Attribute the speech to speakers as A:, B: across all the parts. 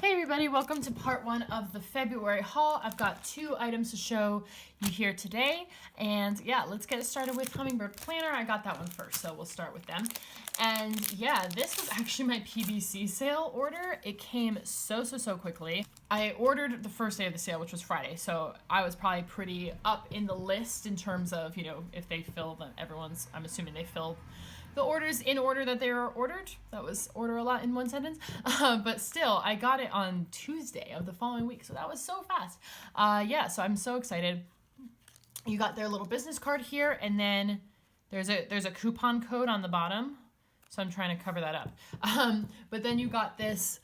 A: Hey everybody, welcome to part one of the February haul. I've got 2 items to show you here today. And yeah, let's get started with Hummingbird Planner. I got that one first, so we'll start with them. And yeah, this was actually my PBC sale order. It came so quickly. I ordered the first day of the sale, which was Friday, so I was probably pretty up in the list in terms of, if they fill them, I'm assuming they fill the orders in order that they were ordered. That was order a lot in one sentence. But still, I got it on Tuesday of the following week, so that was so fast. Yeah, so I'm so excited. You got their little business card here, and then there's a coupon code on the bottom, so I'm trying to cover that up. But then you got this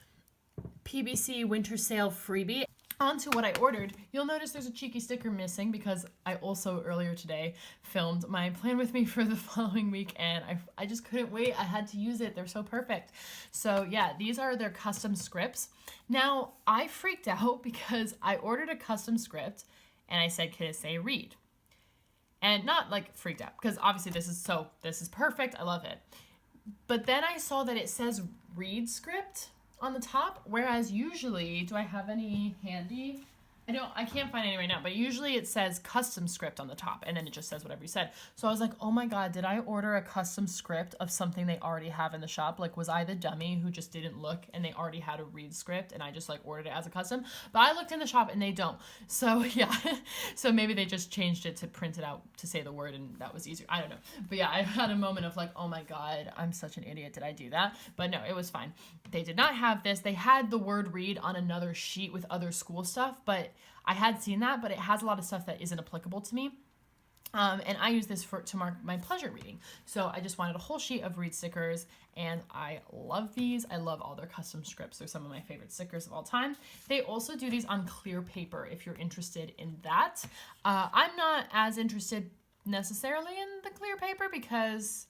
A: PBC winter sale freebie. On to what I ordered. You'll notice there's a cheeky sticker missing because I also earlier today filmed my plan with me for the following week, and I just couldn't wait. I had to use it. They're so perfect. So yeah, these are their custom scripts. Now, I freaked out because I ordered a custom script and I said, can it say read? And not like freaked out because obviously this is perfect. I love it. But then I saw that it says read script on the top, whereas usually, do I have any handy? I can't find any right now, but usually it says custom script on the top, and then it just says whatever you said. So I was like, oh my god, did I order a custom script of something they already have in the shop? Like, was I the dummy who just didn't look and they already had a read script and I just like ordered it as a custom? But I looked in the shop and they don't. So yeah, so maybe they just changed it to print it out to say the word and that was easier. I don't know. But yeah, I had a moment of like, oh my god, I'm such an idiot. Did I do that? But no, it was fine. They did not have this. They had the word read on another sheet with other school stuff, but I had seen that, but it has a lot of stuff that isn't applicable to me. And I use this to mark my pleasure reading. So I just wanted a whole sheet of read stickers, and I love these. I love all their custom scripts. They're some of my favorite stickers of all time. They also do these on clear paper if you're interested in that. I'm not as interested necessarily in the clear paper because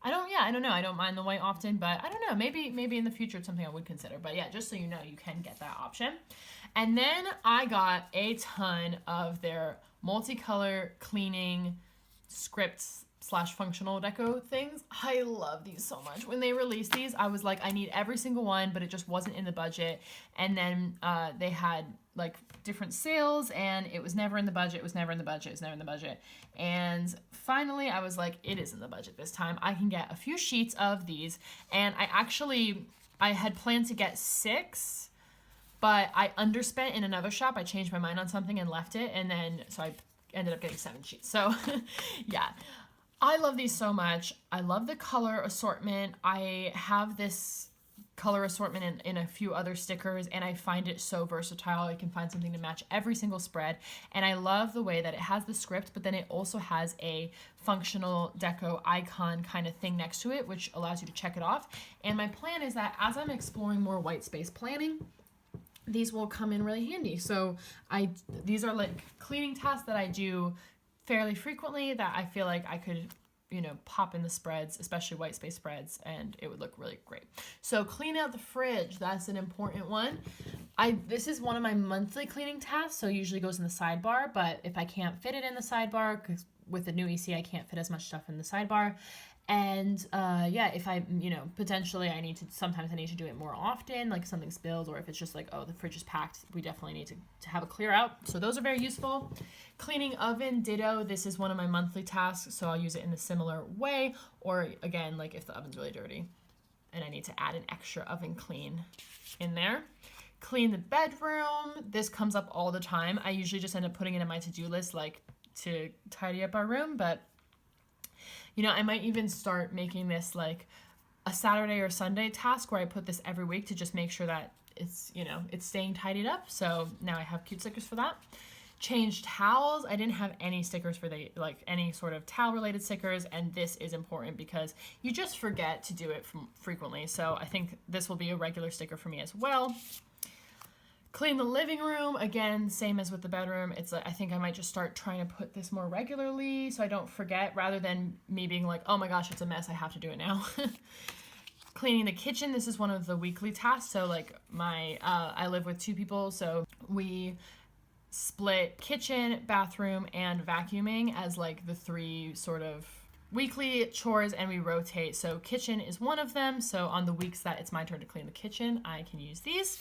A: I don't know. I don't mind the white often, but I don't know. Maybe in the future it's something I would consider. But yeah, just so you know, you can get that option. And then I got a ton of their multicolor cleaning scripts / functional deco things. I love these so much. When they released these, I was like, I need every single one, but it just wasn't in the budget. And then they had like different sales, and it was never in the budget. It was never in the budget. It was never in the budget. And finally, I was like, it is in the budget this time. I can get a few sheets of these. And I had planned to get 6, but I underspent in another shop. I changed my mind on something and left it. And then, so I ended up getting 7 sheets. So yeah, I love these so much. I love the color assortment. I have this color assortment in a few other stickers, and I find it so versatile. I can find something to match every single spread, and I love the way that it has the script, but then it also has a functional deco icon kind of thing next to it, which allows you to check it off. And my plan is that as I'm exploring more white space planning, these will come in really handy. So these are like cleaning tasks that I do fairly frequently that I feel like I could pop in the spreads, especially white space spreads, and it would look really great. So clean out the fridge, that's an important one. This is one of my monthly cleaning tasks, so it usually goes in the sidebar, but if I can't fit it in the sidebar, because with the new EC I can't fit as much stuff in the sidebar, and yeah, if I, potentially sometimes I need to do it more often, like something spills, or if it's just like, oh, the fridge is packed, we definitely need to have a clear out. So those are very useful. Cleaning oven, ditto. This is one of my monthly tasks, so I'll use it in a similar way. Or again, like if the oven's really dirty and I need to add an extra oven clean in there. Clean the bedroom. This comes up all the time. I usually just end up putting it in my to-do list, like to tidy up our room, but I might even start making this like a Saturday or Sunday task where I put this every week to just make sure that it's staying tidied up. So now I have cute stickers for that. Change towels. I didn't have any stickers for any sort of towel related stickers, and this is important because you just forget to do it frequently. So I think this will be a regular sticker for me as well. Clean the living room. Again, same as with the bedroom. It's like, I think I might just start trying to put this more regularly so I don't forget, rather than me being like, oh my gosh, it's a mess, I have to do it now. Cleaning the kitchen. This is one of the weekly tasks. So like I live with 2 people, so we split kitchen, bathroom, and vacuuming as like the 3 sort of weekly chores, and we rotate. So kitchen is one of them. So on the weeks that it's my turn to clean the kitchen, I can use these.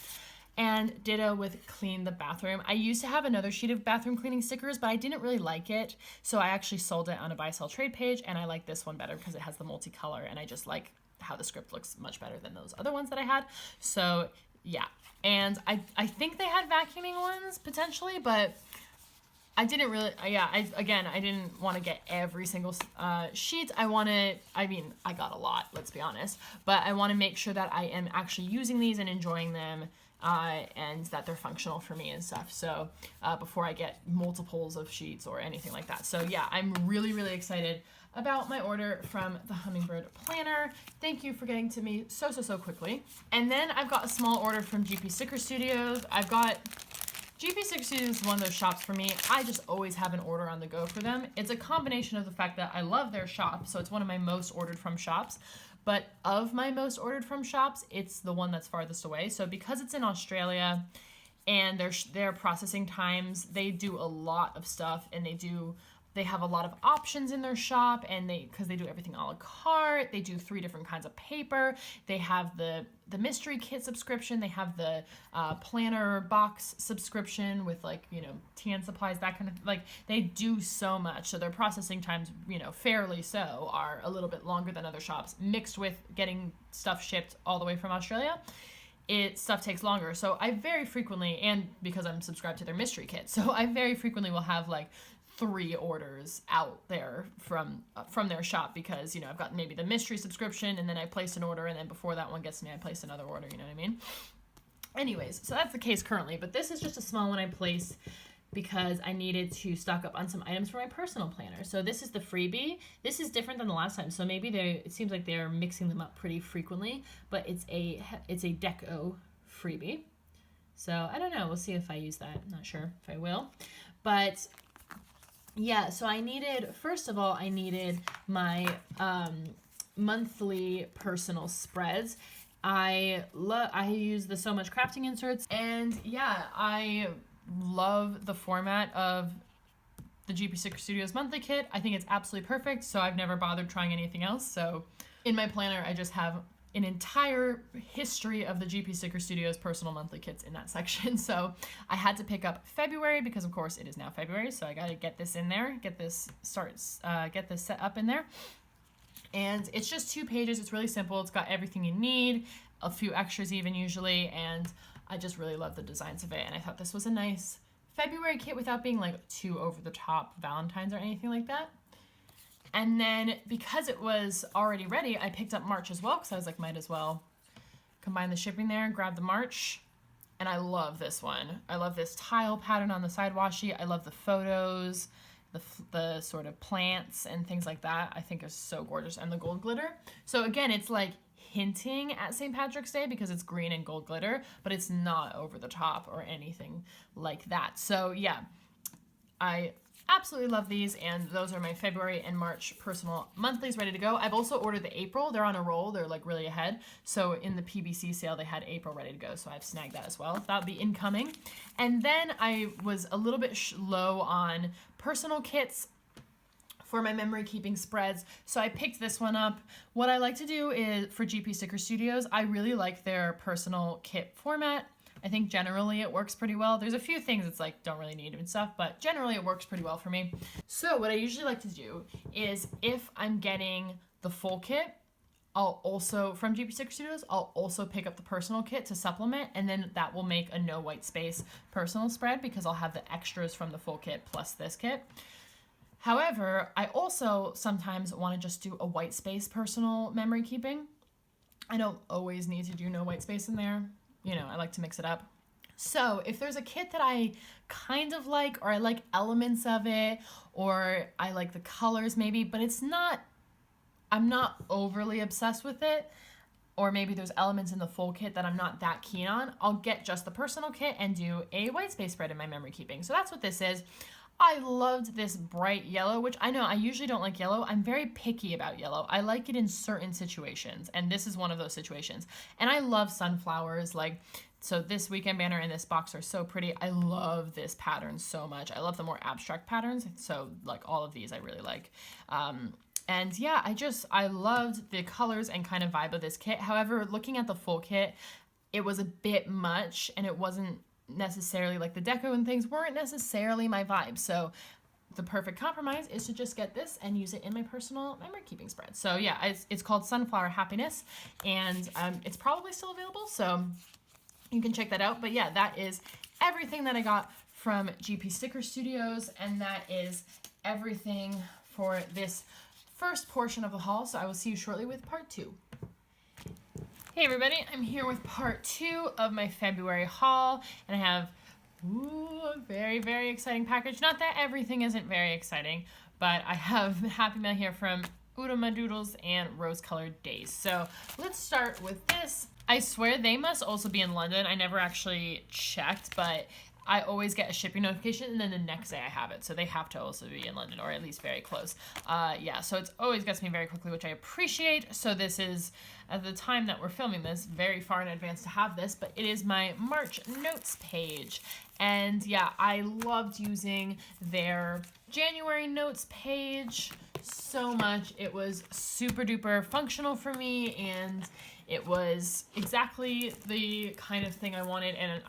A: And ditto with clean the bathroom. I used to have another sheet of bathroom cleaning stickers, but I didn't really like it. So I actually sold it on a buy sell trade page, and I like this one better because it has the multicolor, and I just like how the script looks much better than those other ones that I had. So yeah. And I think they had vacuuming ones potentially, but I didn't really, I didn't want to get every single sheet. I got a lot, let's be honest, but I want to make sure that I am actually using these and enjoying them, and that they're functional for me and stuff. So before I get multiples of sheets or anything like that. So yeah, I'm really, really excited about my order from the Hummingbird Planner. Thank you for getting to me so quickly. And then I've got a small order from GP Sticker Studios. GP Sticker Studios is one of those shops for me. I just always have an order on the go for them. It's a combination of the fact that I love their shop, so it's one of my most ordered from shops. But of my most ordered from shops, it's the one that's farthest away. So because it's in Australia and their processing times, they do a lot of stuff, and they have a lot of options in their shop, and because they do everything a la carte. They do 3 different kinds of paper. They have the mystery kit subscription. They have the planner box subscription with tan supplies, that kind of, they do so much. So their processing times, fairly so, are a little bit longer than other shops, mixed with getting stuff shipped all the way from Australia. Stuff takes longer. So I very frequently, and because I'm subscribed to their mystery kit, so I very frequently will have 3 orders out there from their shop, because I've got maybe the mystery subscription, and then I place an order, and then before that one gets to me I place another order, you know what I mean? Anyways, so that's the case currently, but this is just a small one I placed because I needed to stock up on some items for my personal planner. So this is the freebie. This is different than the last time, so maybe it seems like they're mixing them up pretty frequently, but it's a deco freebie. So I don't know, we'll see if I use that. I'm not sure if I will, but yeah, so first of all, I needed my monthly personal spreads. I use the So Much Crafting inserts, and yeah, I love the format of the GP Sticker Studios monthly kit. I think it's absolutely perfect, so I've never bothered trying anything else. So in my planner, I just have an entire history of the GP Sticker Studios personal monthly kits in that section. So I had to pick up February because of course it is now February. So I got to get this in there, get this set up in there. And it's just 2 pages. It's really simple. It's got everything you need, a few extras even usually. And I just really love the designs of it. And I thought this was a nice February kit without being too over the top Valentine's or anything like that. And then because it was already ready, I picked up March as well, because I was like, might as well combine the shipping there and grab the March. And I love this one. I love this tile pattern on the side washi. I love the photos, the sort of plants and things like that. I think is so gorgeous. And the gold glitter. So again, it's hinting at St. Patrick's Day because it's green and gold glitter, but it's not over the top or anything like that. So yeah, I absolutely love these, and those are my February and March personal monthlies ready to go. I've also ordered the April. They're on a roll. They're really ahead. So in the PBC sale, they had April ready to go. So I've snagged that as well. That'll be incoming. And then I was a little bit low on personal kits for my memory keeping spreads. So I picked this one up. What I like to do is for GP Sticker Studios, I really like their personal kit format. I think generally it works pretty well. There's a few things it's don't really need and stuff, but generally it works pretty well for me. So what I usually like to do is if I'm getting the full kit, I'll also, from GP Sticker Studios, I'll also pick up the personal kit to supplement, and then that will make a no white space personal spread because I'll have the extras from the full kit plus this kit. However, I also sometimes want to just do a white space personal memory keeping. I don't always need to do no white space in there. I like to mix it up. So if there's a kit that I kind of like, or I like elements of it, or I like the colors maybe, but I'm not overly obsessed with it, or maybe there's elements in the full kit that I'm not that keen on, I'll get just the personal kit and do a white space spread in my memory keeping. So that's what this is. I loved this bright yellow, which I know I usually don't like yellow. I'm very picky about yellow. I like it in certain situations, and this is one of those situations. And I love sunflowers. So this weekend banner and this box are so pretty. I love this pattern so much. I love the more abstract patterns. So all of these I really like. And yeah, I loved the colors and kind of vibe of this kit. However, looking at the full kit, it was a bit much, and it wasn't necessarily like the deco and things weren't necessarily my vibe. So the perfect compromise is to just get this and use it in my personal memory keeping spread. So yeah, it's called Sunflower Happiness, and it's probably still available, so you can check that out. But yeah, that is everything that I got from GP Sticker Studios, and that is everything for this first portion of the haul. So I will see you shortly with part 2. Hey everybody, I'm here with part 2 of my February haul, and I have a very, very exciting package. Not that everything isn't very exciting, but I have Happy Mail here from Udoma Doodles and Rose Colored Days. So let's start with this. I swear they must also be in London. I never actually checked, but I always get a shipping notification, and then the next day I have it. So they have to also be in London, or at least very close. Yeah, so it always gets me very quickly, which I appreciate. So this is, at the time that we're filming this, very far in advance to have this, but it is my March notes page. And yeah, I loved using their January notes page so much. It was super duper functional for me, and it was exactly the kind of thing I wanted, and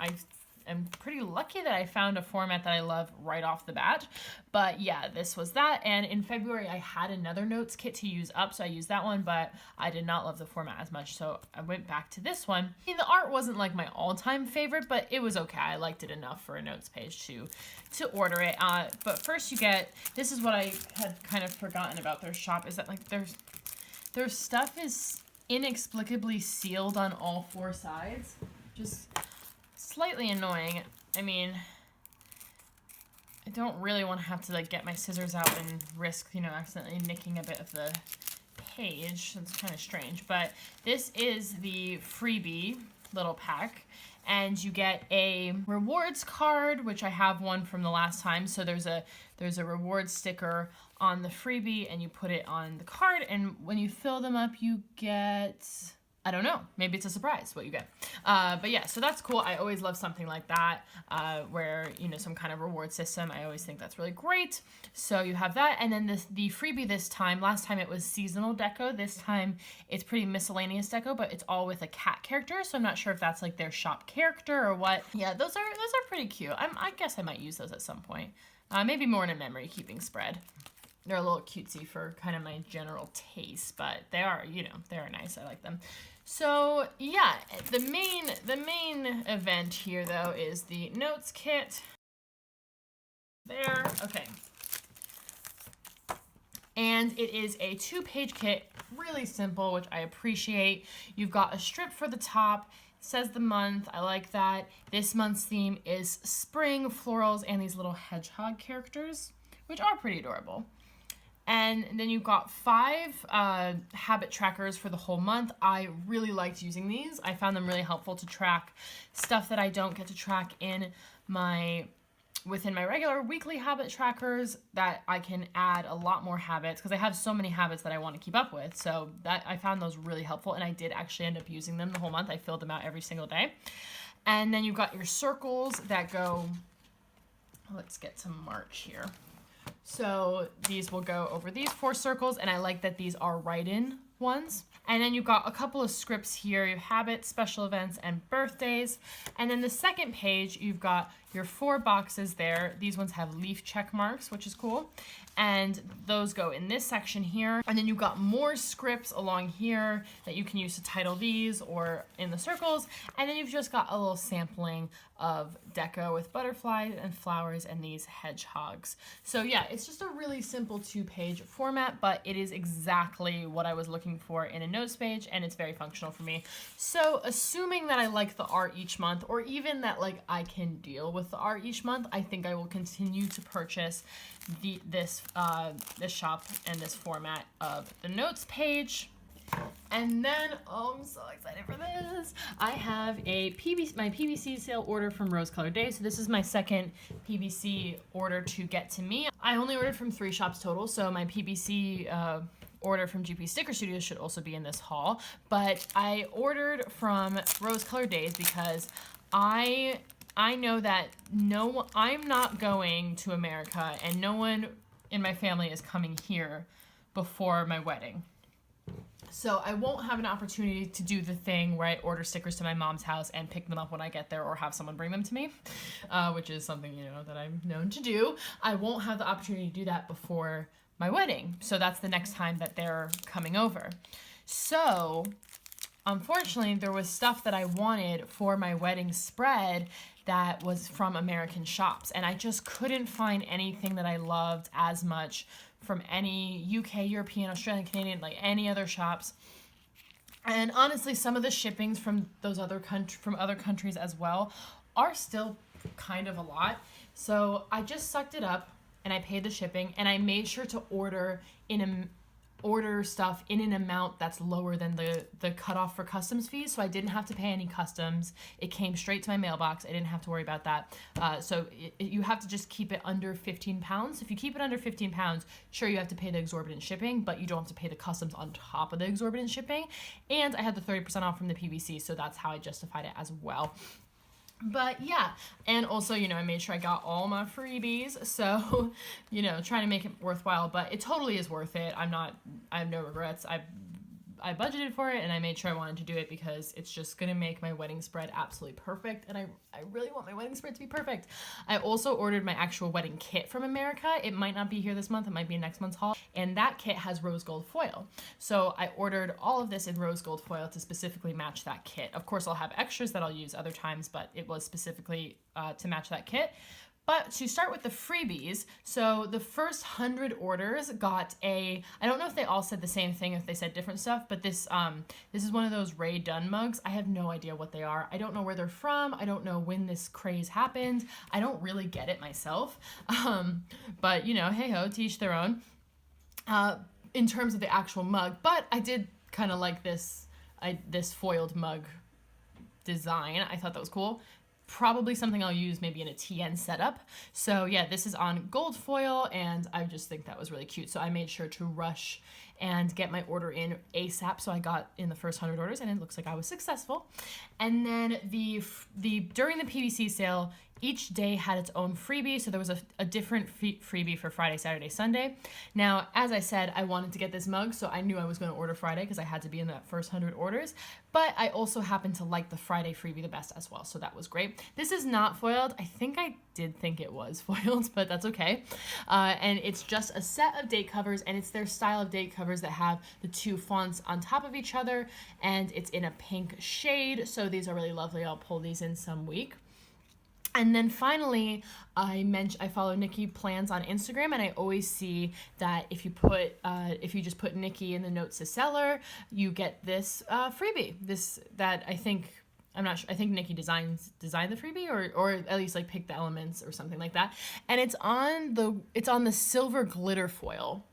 A: I'm pretty lucky that I found a format that I love right off the bat. But yeah, this was that. And in February, I had another notes kit to use up, so I used that one, but I did not love the format as much, so I went back to this one. I mean, the art wasn't like my all-time favorite, but it was okay. I liked it enough for a notes page to order it. But first you get, this is what I had kind of forgotten about their shop, is that like their stuff is inexplicably sealed on all 4 sides. Just slightly annoying. I mean, I don't really want to have to like get my scissors out and risk, you know, accidentally nicking a bit of the page. It's kind of strange, but this is the freebie little pack, and you get a rewards card, which I have one from the last time. So there's a rewards sticker on the freebie, and you put it on the card, and when you fill them up, you get, I don't know, maybe it's a surprise what you get. But yeah, so that's cool. I always love something like that, where, you know, some kind of reward system. I always think that's really great. So you have that, and then the freebie this time, last time it was seasonal deco. This time it's pretty miscellaneous deco, but it's all with a cat character. So I'm not sure if that's like their shop character or what. Yeah, those are pretty cute. I guess I might use those at some point. Maybe more in a memory keeping spread. They're a little cutesy for kind of my general taste, but they are, you know, they are nice. I like them. So yeah, the main event here though is the notes kit. There, okay. And it is a 2-page kit, really simple, which I appreciate. You've got a strip for the top, it says the month, I like that. This month's theme is spring, florals, and these little hedgehog characters, which are pretty adorable. And then you've got 5 habit trackers for the whole month. I really liked using these. I found them really helpful to track stuff that I don't get to track within my regular weekly habit trackers, that I can add a lot more habits, because I have so many habits that I want to keep up with. So that I found those really helpful, and I did actually end up using them the whole month. I filled them out every single day. And then you've got your circles that go, let's get to March here. So these will go over these 4 circles, and I like that these are write-in ones. And then you've got a couple of scripts here. You have habits, special events, and birthdays. And then the second page, you've got your 4 boxes there. These ones have leaf check marks, which is cool. And those go in this section here. And then you've got more scripts along here that you can use to title these or in the circles. And then you've just got a little sampling of deco with butterflies and flowers and these hedgehogs. So yeah, it's just a really simple 2-page format, but it is exactly what I was looking for in a notes page, and it's very functional for me. So assuming that I like the art each month, or even that like I can deal with the art each month, I think I will continue to purchase this shop and this format of the notes page. And then, oh, I'm so excited for this. I have my PBC sale order from Rose Colored Days. So this is my second PBC order to get to me. I only ordered from 3 shops total, so my PBC order from GP Sticker Studios should also be in this haul. But I ordered from Rose Colored Days because I know that I'm not going to America, and no one in my family is coming here before my wedding. So I won't have an opportunity to do the thing where I order stickers to my mom's house and pick them up when I get there, or have someone bring them to me, which is something, that I'm known to do. I won't have the opportunity to do that before my wedding. So that's the next time that they're coming over. So unfortunately, there was stuff that I wanted for my wedding spread that was from American shops, and I just couldn't find anything that I loved as much from any UK, European, Australian, Canadian, like any other shops. And honestly, some of the shippings from those other countries as well are still kind of a lot. So I just sucked it up and I paid the shipping, and I made sure to order stuff in an amount that's lower than the cutoff for customs fees, so I didn't have to pay any customs. It came straight to my mailbox. I didn't have to worry about that. So you have to just keep it under 15 pounds. If you keep it under 15 pounds, sure, you have to pay the exorbitant shipping, but you don't have to pay the customs on top of the exorbitant shipping. And I had the 30% off from the PVC, so that's how I justified it as well. But yeah, and also, I made sure I got all my freebies, so, trying to make it worthwhile, but it totally is worth it. I have no regrets. I budgeted for it, and I made sure I wanted to do it because it's just going to make my wedding spread absolutely perfect, and I really want my wedding spread to be perfect. I also ordered my actual wedding kit from America. It might not be here this month. It might be next month's haul, and that kit has rose gold foil. So I ordered all of this in rose gold foil to specifically match that kit. Of course, I'll have extras that I'll use other times, but it was specifically to match that kit. But to start with the freebies, so the first 100 orders got I don't know if they all said the same thing, if they said different stuff, but this is one of those Rae Dunn mugs. I have no idea what they are. I don't know where they're from. I don't know when this craze happened. I don't really get it myself. But, hey ho, to each their own. In terms of the actual mug, but I did kind of like this foiled mug design. I thought that was cool. Probably something I'll use maybe in a TN setup. So yeah, this is on gold foil, and I just think that was really cute. So I made sure to rush and get my order in ASAP. So I got in the first 100 orders, and it looks like I was successful. And then during the PVC sale, each day had its own freebie. So there was a different freebie for Friday, Saturday, Sunday. Now, as I said, I wanted to get this mug, so I knew I was going to order Friday because I had to be in that first 100 orders. But I also happened to like the Friday freebie the best as well, so that was great. This is not foiled. I think I did think it was foiled, but that's okay. And it's just a set of date covers, and it's their style of date covers that have the two fonts on top of each other, and it's in a pink shade, so these are really lovely. I'll pull these in some week. And then finally, I follow Nikki Plans on Instagram, and I always see that if you just put Nikki in the notes to seller, you get this freebie. I'm not sure. I think Nikki designed the freebie, or at least like picked the elements or something like that. And it's on the silver glitter foil,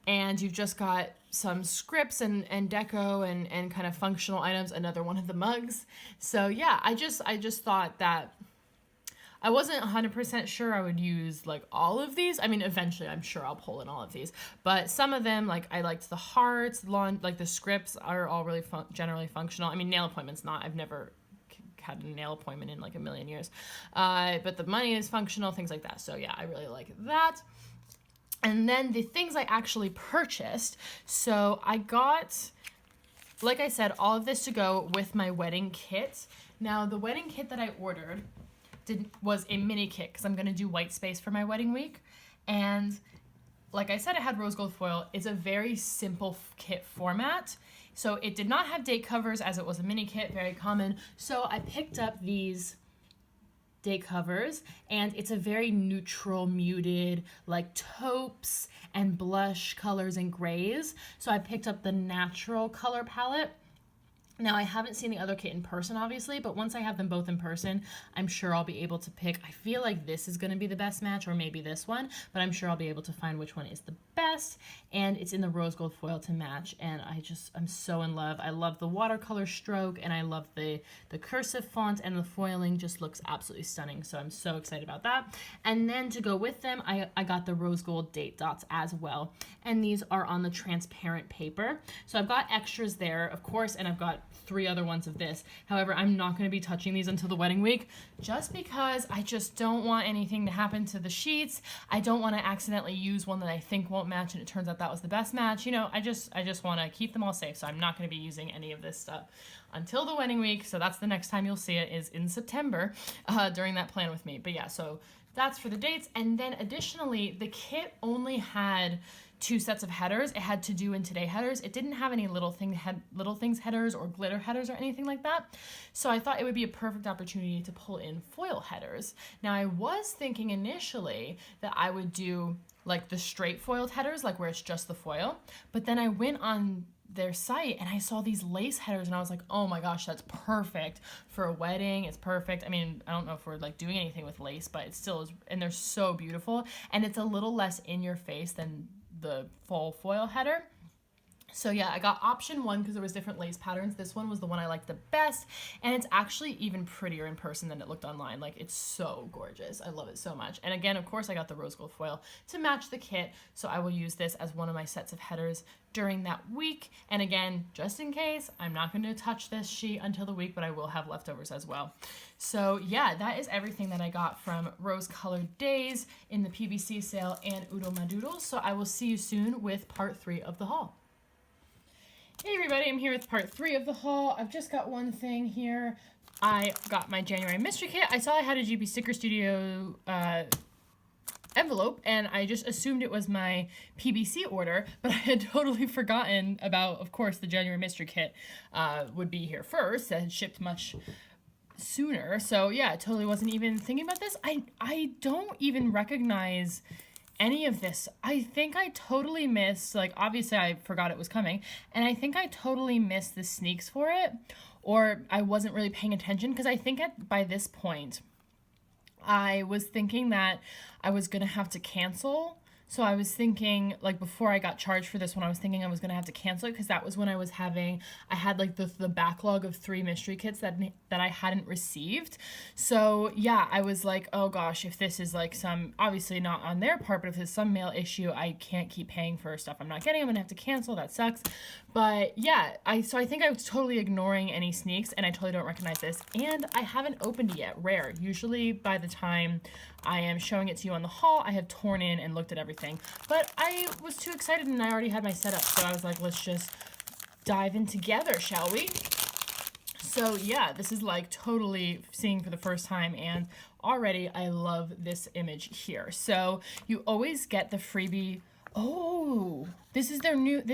A: and you've just got some scripts and deco and kind of functional items. Another one of the mugs. So yeah, I just thought that. I wasn't 100% sure I would use like all of these. I mean, eventually I'm sure I'll pull in all of these, but some of them, like I liked the hearts, like the scripts are all really generally functional. I mean, nail appointments not. I've never had a nail appointment in like a million years. But the money is functional, things like that. So yeah, I really like that. And then the things I actually purchased. So I got, like I said, all of this to go with my wedding kit. Now the wedding kit that I ordered was a mini kit because I'm going to do white space for my wedding week. And like I said, it had rose gold foil. It's a very simple kit format. So it did not have date covers as it was a mini kit, very common. So I picked up these date covers, and it's a very neutral, muted, like taupes and blush colors and grays. So I picked up the natural color palette. Now, I haven't seen the other kit in person, obviously, but once I have them both in person, I'm sure I'll be able to pick. I feel like this is going to be the best match, or maybe this one, but I'm sure I'll be able to find which one is the best, and it's in the rose gold foil to match, and I'm so in love. I love the watercolor stroke, and I love the cursive font, and the foiling just looks absolutely stunning, so I'm so excited about that. And then to go with them, I got the rose gold date dots as well, and these are on the transparent paper. So I've got extras there, of course, and I've got 3 other ones of this. However, I'm not going to be touching these until the wedding week just because I just don't want anything to happen to the sheets. I don't want to accidentally use one that I think won't match and it turns out that was the best match. You know, I just want to keep them all safe, so I'm not going to be using any of this stuff until the wedding week. So that's the next time you'll see it, is in September during that plan with me. But yeah, so that's for the dates. And then additionally, the kit only had 2 sets of headers. It had to do in today headers. It didn't have any little things headers or glitter headers or anything like that. So I thought it would be a perfect opportunity to pull in foil headers. Now I was thinking initially that I would do like the straight foiled headers, like where it's just the foil. But then I went on their site and I saw these lace headers and I was like, oh my gosh, that's perfect for a wedding. It's perfect. I mean, I don't know if we're like doing anything with lace, but it still is, and they're so beautiful, and it's a little less in your face than the full foil header. So yeah, I got option 1 because there was different lace patterns. This one was the one I liked the best, and it's actually even prettier in person than it looked online. Like, it's so gorgeous. I love it so much. And again, of course, I got the rose gold foil to match the kit, so I will use this as one of my sets of headers during that week. And again, just in case, I'm not going to touch this sheet until the week, but I will have leftovers as well. So yeah, that is everything that I got from Rose Colored Days in the PVC sale and Udo Madoodles. So I will see you soon with part 3 of the haul. Hey everybody, I'm here with part 3 of the haul. I've just got one thing here. I got my January mystery kit. I saw I had a GB Sticker Studio envelope, and I just assumed it was my PBC order, but I had totally forgotten about, of course, the January mystery kit would be here first. It had shipped much sooner, so yeah, I totally wasn't even thinking about this. I don't even recognize any of this. I think I totally missed, like, obviously I forgot it was coming, and I think I totally missed the sneaks for it, or I wasn't really paying attention, because I think by this point I was thinking that I was gonna have to cancel. So I was thinking, like, before I got charged for this one, I was thinking I was going to have to cancel it because that was when I had like the backlog of 3 mystery kits that I hadn't received. So yeah, I was like, oh gosh, if this is like some, obviously not on their part, but if it's some mail issue, I can't keep paying for stuff I'm not getting. I'm going to have to cancel. That sucks. But yeah, so I think I was totally ignoring any sneaks, and I totally don't recognize this. And I haven't opened it yet. Rare. Usually by the time I am showing it to you on the haul, I have torn in and looked at everything. But I was too excited and I already had my setup, so I was like, let's just dive in together, shall we? So yeah, this is like totally seeing for the first time, and already I love this image here. So you always get the freebie. Oh, this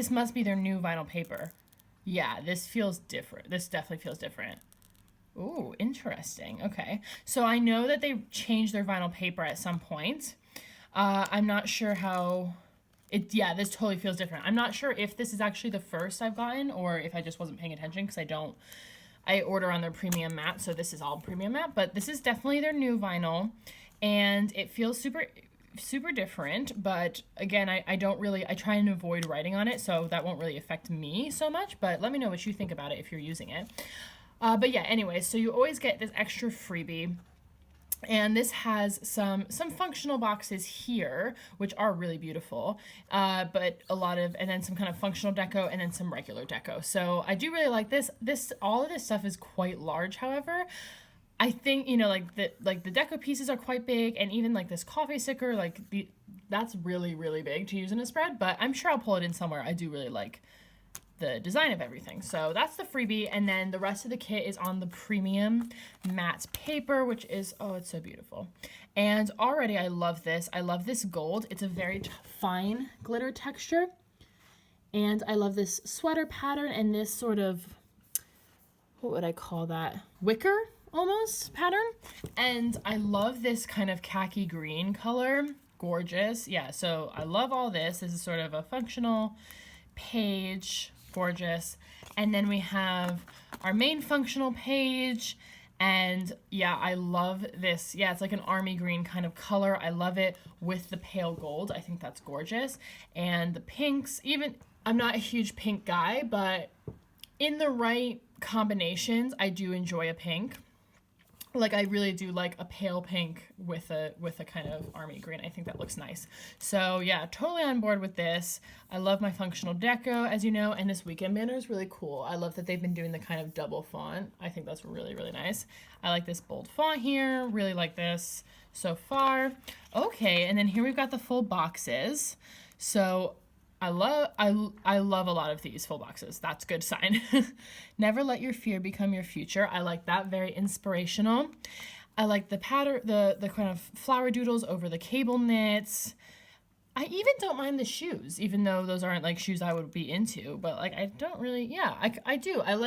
A: must be their new vinyl paper. Yeah, this feels different. This definitely feels different. Ooh, interesting. Okay. So I know that they changed their vinyl paper at some point. I'm not sure how yeah, this totally feels different. I'm not sure if this is actually the first I've gotten or if I just wasn't paying attention, because I order on their premium matte, so this is all premium matte, but this is definitely their new vinyl, and it feels super different. But again, I try and avoid writing on it, so that won't really affect me so much, but let me know what you think about it if you're using it. But yeah, anyway, so you always get this extra freebie, and this has some functional boxes here, which are really beautiful, but and then some kind of functional deco, and then some regular deco. So I do really like this. All of this stuff is quite large, however. I think, you know, like the deco pieces are quite big, and even like this coffee sticker, that's really, really big to use in a spread, but I'm sure I'll pull it in somewhere. I do really like the design of everything. So that's the freebie, and then the rest of the kit is on the premium matte paper, which is, oh, it's so beautiful. And already I love this. I love this gold. It's a very fine glitter texture, and I love this sweater pattern and this sort of, what would I call that, wicker almost pattern. And I love this kind of khaki green color. Gorgeous. Yeah, so I love all this. This is sort of a functional page. Gorgeous. And then we have our main functional page, and yeah, I love this. Yeah, it's like an army green kind of color. I love it with the pale gold. I think that's gorgeous. And the pinks, even, I'm not a huge pink guy, but in the right combinations, I do enjoy a pink. Like I really do like a pale pink with a kind of army green. I think that looks nice. So yeah, totally on board with this. I love my functional deco, as you know, and this weekend banner is really cool. I love that they've been doing the kind of double font. I think that's really, really nice. I like this bold font here. Really like this so far. Okay, and then here we've got the full boxes. So I love a lot of these full boxes. That's a good sign. Never let your fear become your future. I like that. Very inspirational. I like the pattern, the kind of flower doodles over the cable knits. I even don't mind the shoes, even though those aren't like shoes I would be into. But like I don't really, yeah, I do. I'm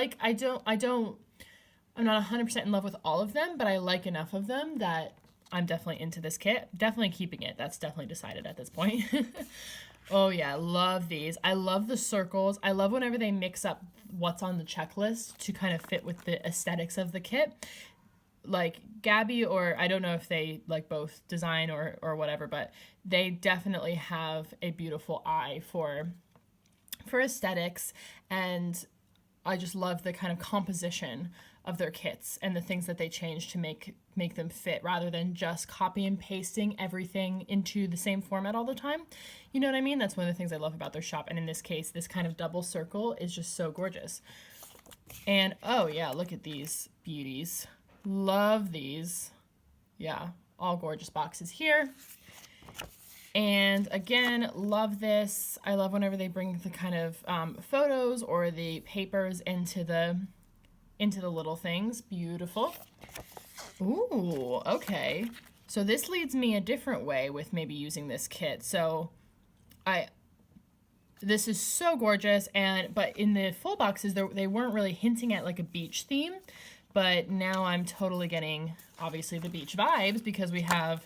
A: not 100% in love with all of them, but I like enough of them that I'm definitely into this kit. Definitely keeping it. That's definitely decided at this point. Oh yeah, I love these. I love the circles. I love whenever they mix up what's on the checklist to kind of fit with the aesthetics of the kit. Like Gabby, or I don't know if they like both design or whatever, but they definitely have a beautiful eye for aesthetics, and I just love the kind of composition of their kits and the things that they change to make them fit rather than just copy and pasting everything into the same format all the time. You know what I mean? That's one of the things I love about their shop. And in this case, this kind of double circle is just so gorgeous. And oh yeah, look at these beauties. Love these. Yeah, all gorgeous boxes here. And again, love this. I love whenever they bring the kind of photos or the papers into the little things. Beautiful. Ooh, okay. So this leads me a different way with maybe using this kit. So this is so gorgeous, but in the full boxes, they weren't really hinting at like a beach theme, but now I'm totally getting, obviously, the beach vibes because we have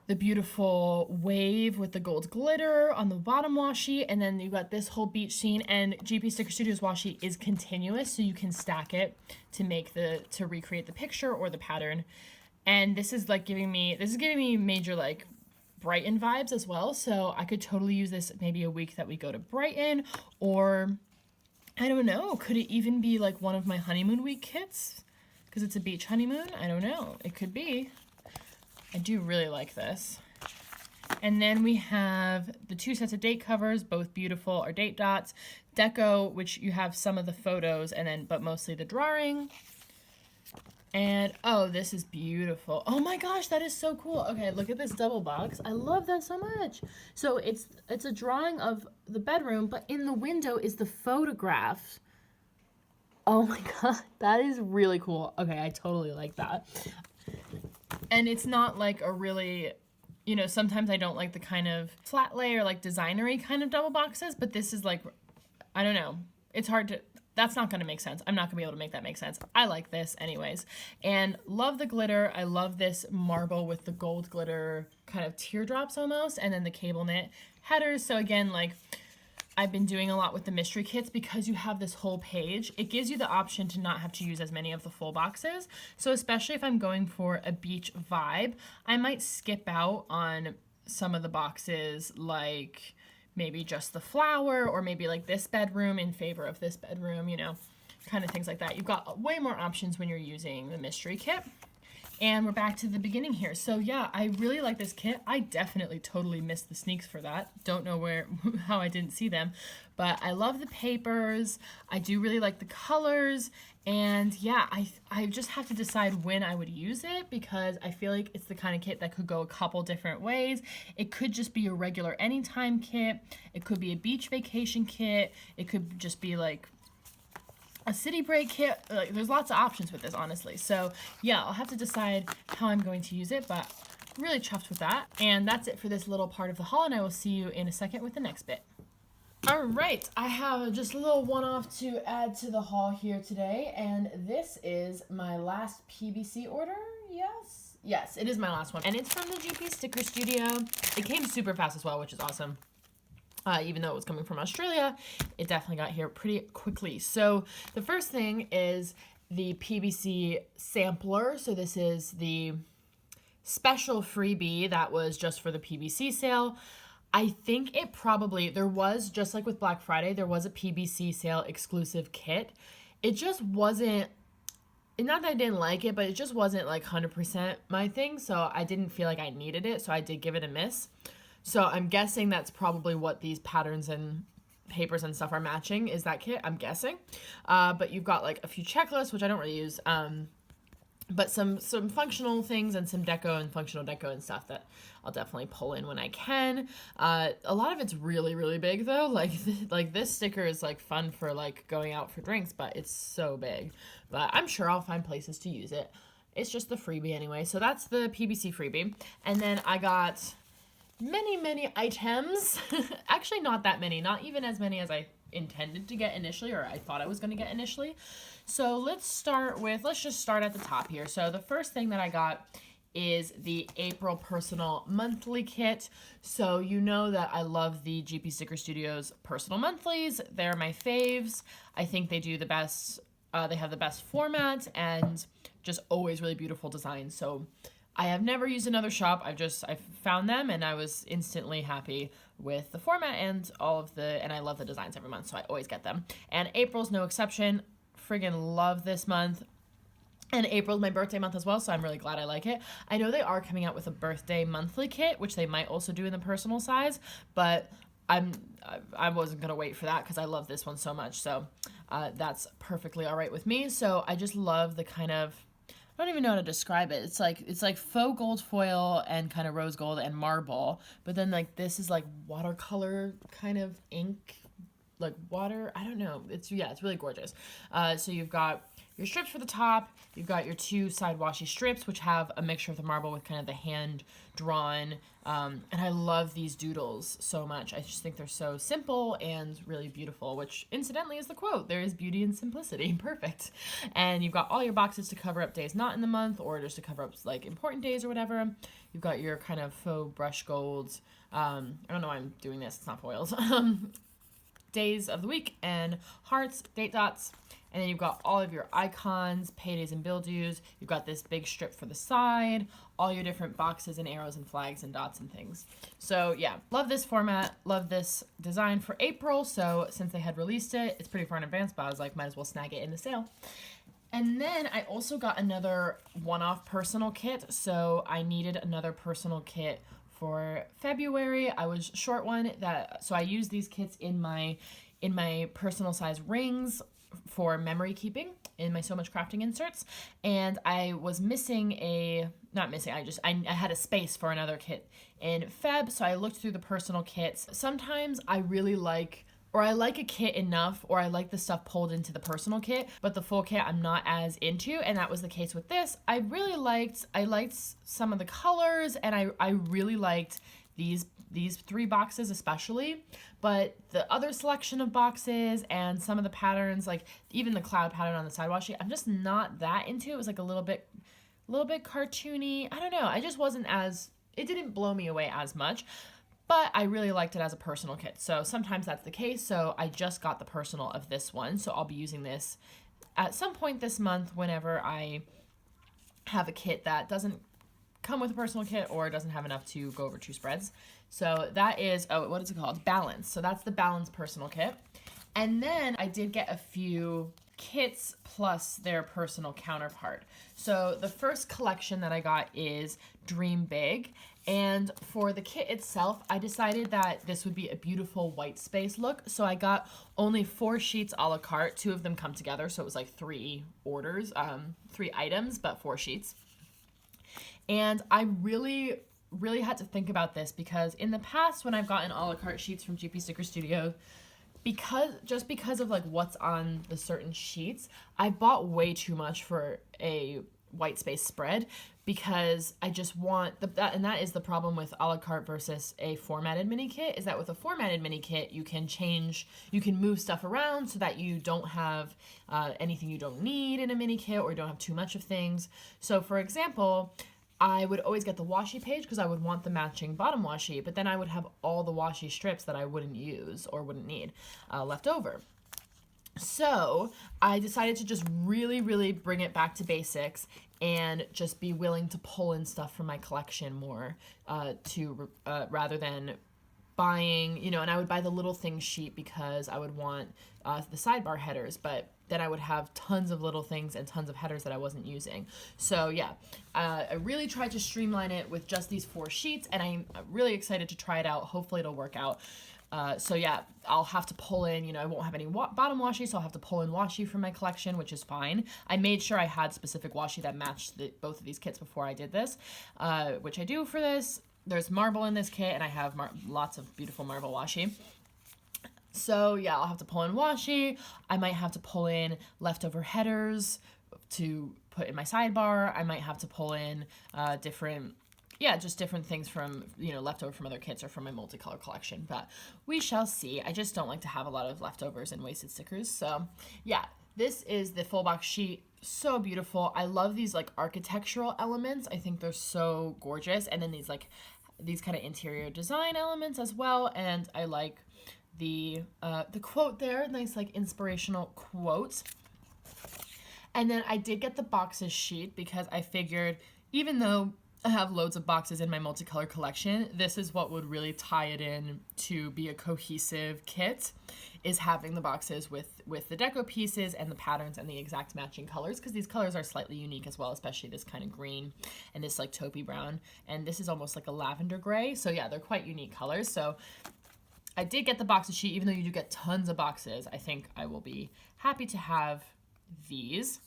A: the beautiful wave with the gold glitter on the bottom washi, and then you've got this whole beach scene, and GP Sticker Studios washi is continuous, so you can stack it to recreate the picture or the pattern. And this is giving me major like Brighton vibes as well, so I could totally use this maybe a week that we go to Brighton, or I don't know, could it even be like one of my honeymoon week kits because it's a beach honeymoon? I don't know, it could be. I do really like this. And then we have the 2 sets of date covers, both beautiful, or date dots. Deco, which you have some of the photos, but mostly the drawing. And oh, this is beautiful. Oh my gosh, that is so cool. Okay, look at this double box. I love that so much. So it's a drawing of the bedroom, but in the window is the photograph. Oh my god, that is really cool. Okay, I totally like that. And it's not like a really, sometimes I don't like the kind of flat lay or like designery kind of double boxes, but this is like, I don't know. It's hard to, that's not going to make sense. I'm not going to be able to make that make sense. I like this anyways. And love the glitter. I love this marble with the gold glitter kind of teardrops almost, and then the cable knit headers. So again, like, I've been doing a lot with the mystery kits because you have this whole page. It gives you the option to not have to use as many of the full boxes. So especially if I'm going for a beach vibe, I might skip out on some of the boxes, like maybe just the flower, or maybe like this bedroom in favor of this bedroom, kind of things like that. You've got way more options when you're using the mystery kit. And we're back to the beginning here. So yeah, I really like this kit. I definitely totally missed the sneaks for that. Don't know how I didn't see them, but I love the papers. I do really like the colors. And yeah, I just have to decide when I would use it because I feel like it's the kind of kit that could go a couple different ways. It could just be a regular anytime kit. It could be a beach vacation kit. It could just be like a city break kit. Like, there's lots of options with this, honestly. So yeah, I'll have to decide how I'm going to use it, but really chuffed with that. And that's it for this little part of the haul, and I will see you in a second with the next bit. All right, I have just a little one-off to add to the haul here today, and this is my last PBC order. Yes, it is my last one, and it's from the GP Sticker Studio. It came super fast as well, which is awesome. Even though it was coming from Australia, it definitely got here pretty quickly. So the first thing is the PBC sampler. So this is the special freebie that was just for the PBC sale. I think there was, just like with Black Friday, there was a PBC sale exclusive kit. It just wasn't not that I didn't like it, but it just wasn't like 100% my thing, so I didn't feel like I needed it, so I did give it a miss. So I'm guessing that's probably what these patterns and papers and stuff are matching, is that kit, I'm guessing. But you've got like a few checklists, which I don't really use, but some functional things and some deco and functional deco and stuff that I'll definitely pull in when I can. A lot of it's really, really big though. Like this sticker is like fun for like going out for drinks, but it's so big. But I'm sure I'll find places to use it. It's just the freebie anyway. So that's the PBC freebie. And then I got many items. Actually, not that many. Not even as many as I intended to get initially, or I thought I was going to get initially. So let's just start at the top here. So the first thing that I got is the April Personal Monthly Kit. So you know that I love the GP Sticker Studios Personal Monthlies. They're my faves. I think they do the best, they have the best format and just always really beautiful designs. So I have never used another shop. I found them and I was instantly happy with the format and and I love the designs every month, so I always get them. And April's no exception. Friggin' love this month. And April's my birthday month as well, so I'm really glad I like it. I know they are coming out with a birthday monthly kit, which they might also do in the personal size, but I wasn't gonna wait for that because I love this one so much. So that's perfectly all right with me. So I just love the kind of, I don't even know how to describe it. It's like faux gold foil and kind of rose gold and marble, but then like this is like watercolor kind of ink, like water. I don't know. It's really gorgeous. So you've got your strips for the top. You've got your two side washi strips, which have a mixture of the marble with kind of the hand drawn. And I love these doodles so much. I just think they're so simple and really beautiful, which incidentally is the quote. There is beauty in simplicity. Perfect. And you've got all your boxes to cover up days not in the month or just to cover up like important days or whatever. You've got your kind of faux brush golds. I don't know why I'm doing this. It's not foils. Days of the week and hearts, date dots, and then you've got all of your icons, paydays and bill dues. You've got this big strip for the side, all your different boxes and arrows and flags and dots and things. So yeah, love this format, love this design for April. So since they had released it, it's pretty far in advance, but I was like, might as well snag it in the sale. And then I also got another one-off personal kit. So I needed another personal kit for February. I was short one so I used these kits in my personal size rings for memory keeping in my So Much Crafting inserts, and I was I had a space for another kit in Feb, so I looked through the personal kits. Sometimes I really like a kit enough, or I like the stuff pulled into the personal kit, but the full kit I'm not as into, and that was the case with this. I liked some of the colors, and I really liked these 3 boxes especially, but the other selection of boxes and some of the patterns, like even the cloud pattern on the side washi, I'm just not that into. It was like a little bit cartoony. I don't know. It didn't blow me away as much. But I really liked it as a personal kit. So sometimes that's the case. So I just got the personal of this one. So I'll be using this at some point this month whenever I have a kit that doesn't come with a personal kit or doesn't have enough to go over 2 spreads. So that is, what is it called? Balance. So that's the Balance personal kit. And then I did get a few kits plus their personal counterpart. So the first collection that I got is Dream Big. And for the kit itself, I decided that this would be a beautiful white space look. So I got only 4 sheets a la carte. 2 of them come together. So it was like 3 orders, 3 items, but 4 sheets. And I really had to think about this because in the past when I've gotten a la carte sheets from GP Sticker Studio, because of like what's on the certain sheets, I bought way too much for a white space spread because I just want and that is the problem with a la carte versus a formatted mini kit, is that with a formatted mini kit you can move stuff around so that you don't have anything you don't need in a mini kit, or you don't have too much of things. So for example, I would always get the washi page because I would want the matching bottom washi, but then I would have all the washi strips that I wouldn't use or wouldn't need left over. So I decided to just really bring it back to basics and just be willing to pull in stuff from my collection more rather than buying, and I would buy the little things sheet because I would want the sidebar headers, but then I would have tons of little things and tons of headers that I wasn't using. So yeah, I really tried to streamline it with just these 4 sheets, and I'm really excited to try it out. Hopefully it'll work out. So yeah, I'll have to pull in, you know, I won't have any bottom washi, so I'll have to pull in washi from my collection, which is fine. I made sure I had specific washi that matched both of these kits before I did this, which I do for this. There's marble in this kit, and I have lots of beautiful marble washi. So yeah, I'll have to pull in washi. I might have to pull in leftover headers to put in my sidebar. I might have to pull in different things from, you know, leftover from other kits or from my multicolor collection, but we shall see. I just don't like to have a lot of leftovers and wasted stickers. So yeah, this is the full box sheet. So beautiful. I love these like architectural elements. I think they're so gorgeous. And then these kind of interior design elements as well. And I like the quote there, nice like inspirational quote. And then I did get the boxes sheet because I figured, even though I have loads of boxes in my multicolor collection, this is what would really tie it in to be a cohesive kit, is having the boxes with the deco pieces and the patterns and the exact matching colors, because these colors are slightly unique as well, especially this kind of green and this like taupey brown, and this is almost like a lavender gray. So yeah, they're quite unique colors. So I did get the boxes sheet, even though you do get tons of boxes. I think I will be happy to have these.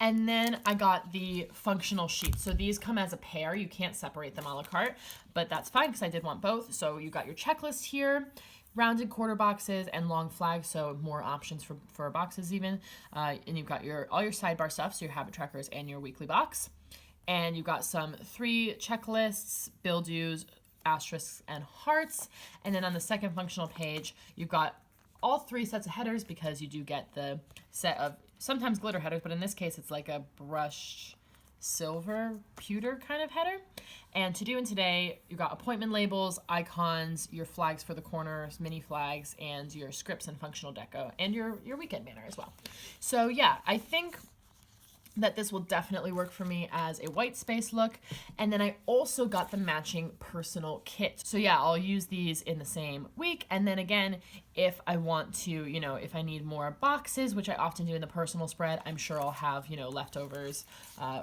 A: And then I got the functional sheets. So these come as a pair. You can't separate them a la carte, but that's fine because I did want both. So you got your checklist here, rounded quarter boxes and long flags, so more options for boxes even. And you've got all your sidebar stuff, so your habit trackers and your weekly box. And you've got some 3 checklists, bill dues, asterisks, and hearts. And then on the second functional page, you've got all 3 sets of headers, because you do get the set of sometimes glitter headers, but in this case it's like a brushed silver pewter kind of header. And to do in today, you've got appointment labels, icons, your flags for the corners, mini flags, and your scripts and functional deco, and your weekend banner as well. So yeah, I think that this will definitely work for me as a white space look. And then I also got the matching personal kit. So yeah, I'll use these in the same week. And then again, if I want to, you know, if I need more boxes, which I often do in the personal spread, I'm sure I'll have, you know, leftovers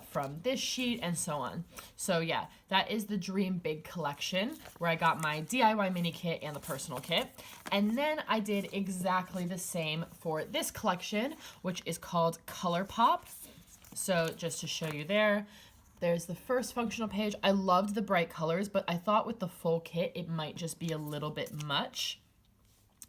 A: from this sheet and so on. So yeah, that is the Dream Big collection, where I got my DIY mini kit and the personal kit. And then I did exactly the same for this collection, which is called ColourPop. So just to show you there's the first functional page. I loved the bright colors, but I thought with the full kit, it might just be a little bit much.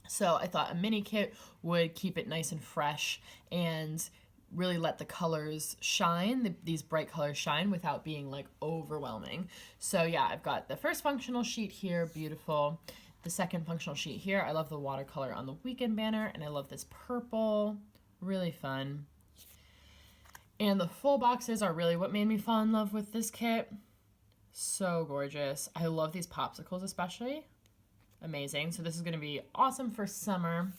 A: So I thought a mini kit would keep it nice and fresh and really let the colors shine, these bright colors shine, without being like overwhelming. So yeah, I've got the first functional sheet here, beautiful. The second functional sheet here, I love the watercolor on the weekend banner, and I love this purple, really fun. And the full boxes are really what made me fall in love with this kit. So gorgeous. I love these popsicles especially. Amazing. So this is going to be awesome for summer.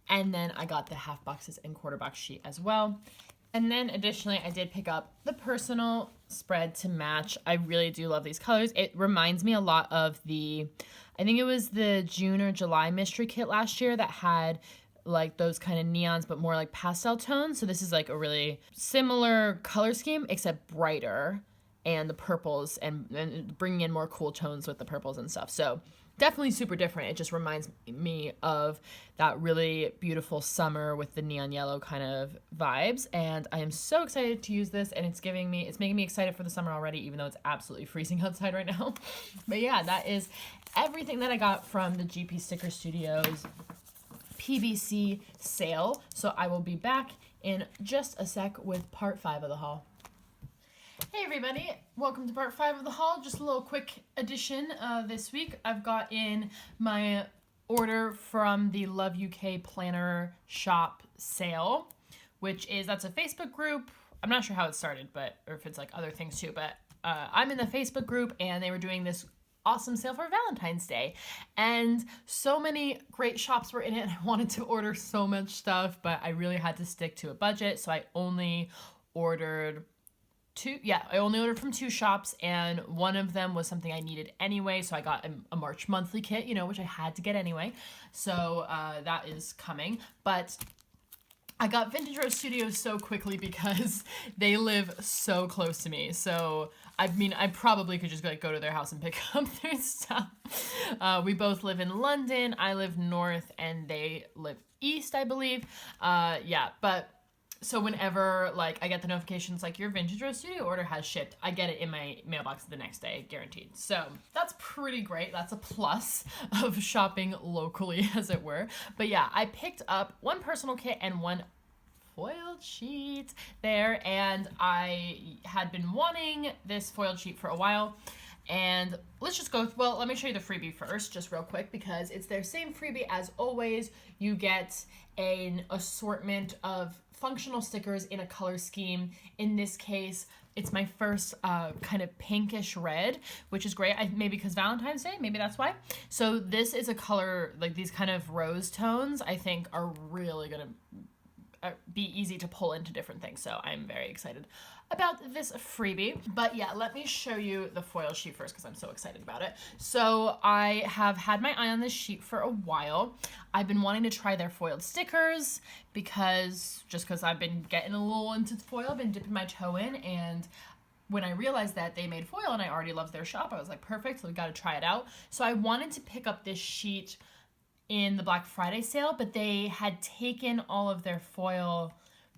A: And then I got the half boxes and quarter box sheet as well. And then additionally, I did pick up the personal spread to match. I really do love these colors. It reminds me a lot of I think it was the June or July mystery kit last year that had like those kind of neons, but more like pastel tones. So this is like a really similar color scheme, except brighter, and the purples and bringing in more cool tones with the purples and stuff. So definitely super different. It just reminds me of that really beautiful summer with the neon yellow kind of vibes. And I am so excited to use this, and it's making me excited for the summer already, even though it's absolutely freezing outside right now. But yeah, that is everything that I got from the GP Sticker Studios PBC sale. So I will be back in just a sec with part 5 of the haul. Hey everybody, welcome to part 5 of the haul. Just a little quick addition this week. I've got in my order from the Love UK Planner Shop sale, that's a Facebook group. I'm not sure how it started, or if it's like other things too, but I'm in the Facebook group, and they were doing this awesome sale for Valentine's Day, and so many great shops were in it. I wanted to order so much stuff, but I really had to stick to a budget, so I only ordered from 2 shops, and one of them was something I needed anyway, so I got a March monthly kit, which I had to get anyway, so that is coming. But I got Vintage Rose Studios so quickly because they live so close to me. So, I mean, I probably could just like go to their house and pick up their stuff. We both live in London. I live north and they live east, I believe. Yeah, but so whenever like I get the notifications like your Vintage Rose Studio order has shipped, I get it in my mailbox the next day, guaranteed. So that's pretty great. That's a plus of shopping locally, as it were. But yeah, I picked up one personal kit and one foiled sheet there, and I had been wanting this foiled sheet for a while. And let's just go, well, let me show you the freebie first, just real quick, because it's their same freebie as always. You get an assortment of functional stickers in a color scheme. In this case, it's my first kind of pinkish red, which is great. Maybe because Valentine's Day, maybe that's why. So this is a color, like these kind of rose tones, I think are really gonna be easy to pull into different things. So I'm very excited about this freebie. But yeah, let me show you the foil sheet first because I'm so excited about it. So I have had my eye on this sheet for a while. I've been wanting to try their foiled stickers because I've been getting a little into foil, I've been dipping my toe in, and when I realized that they made foil and I already loved their shop, I was like, perfect, so we got to try it out. So I wanted to pick up this sheet in the Black Friday sale, but they had taken all of their foil.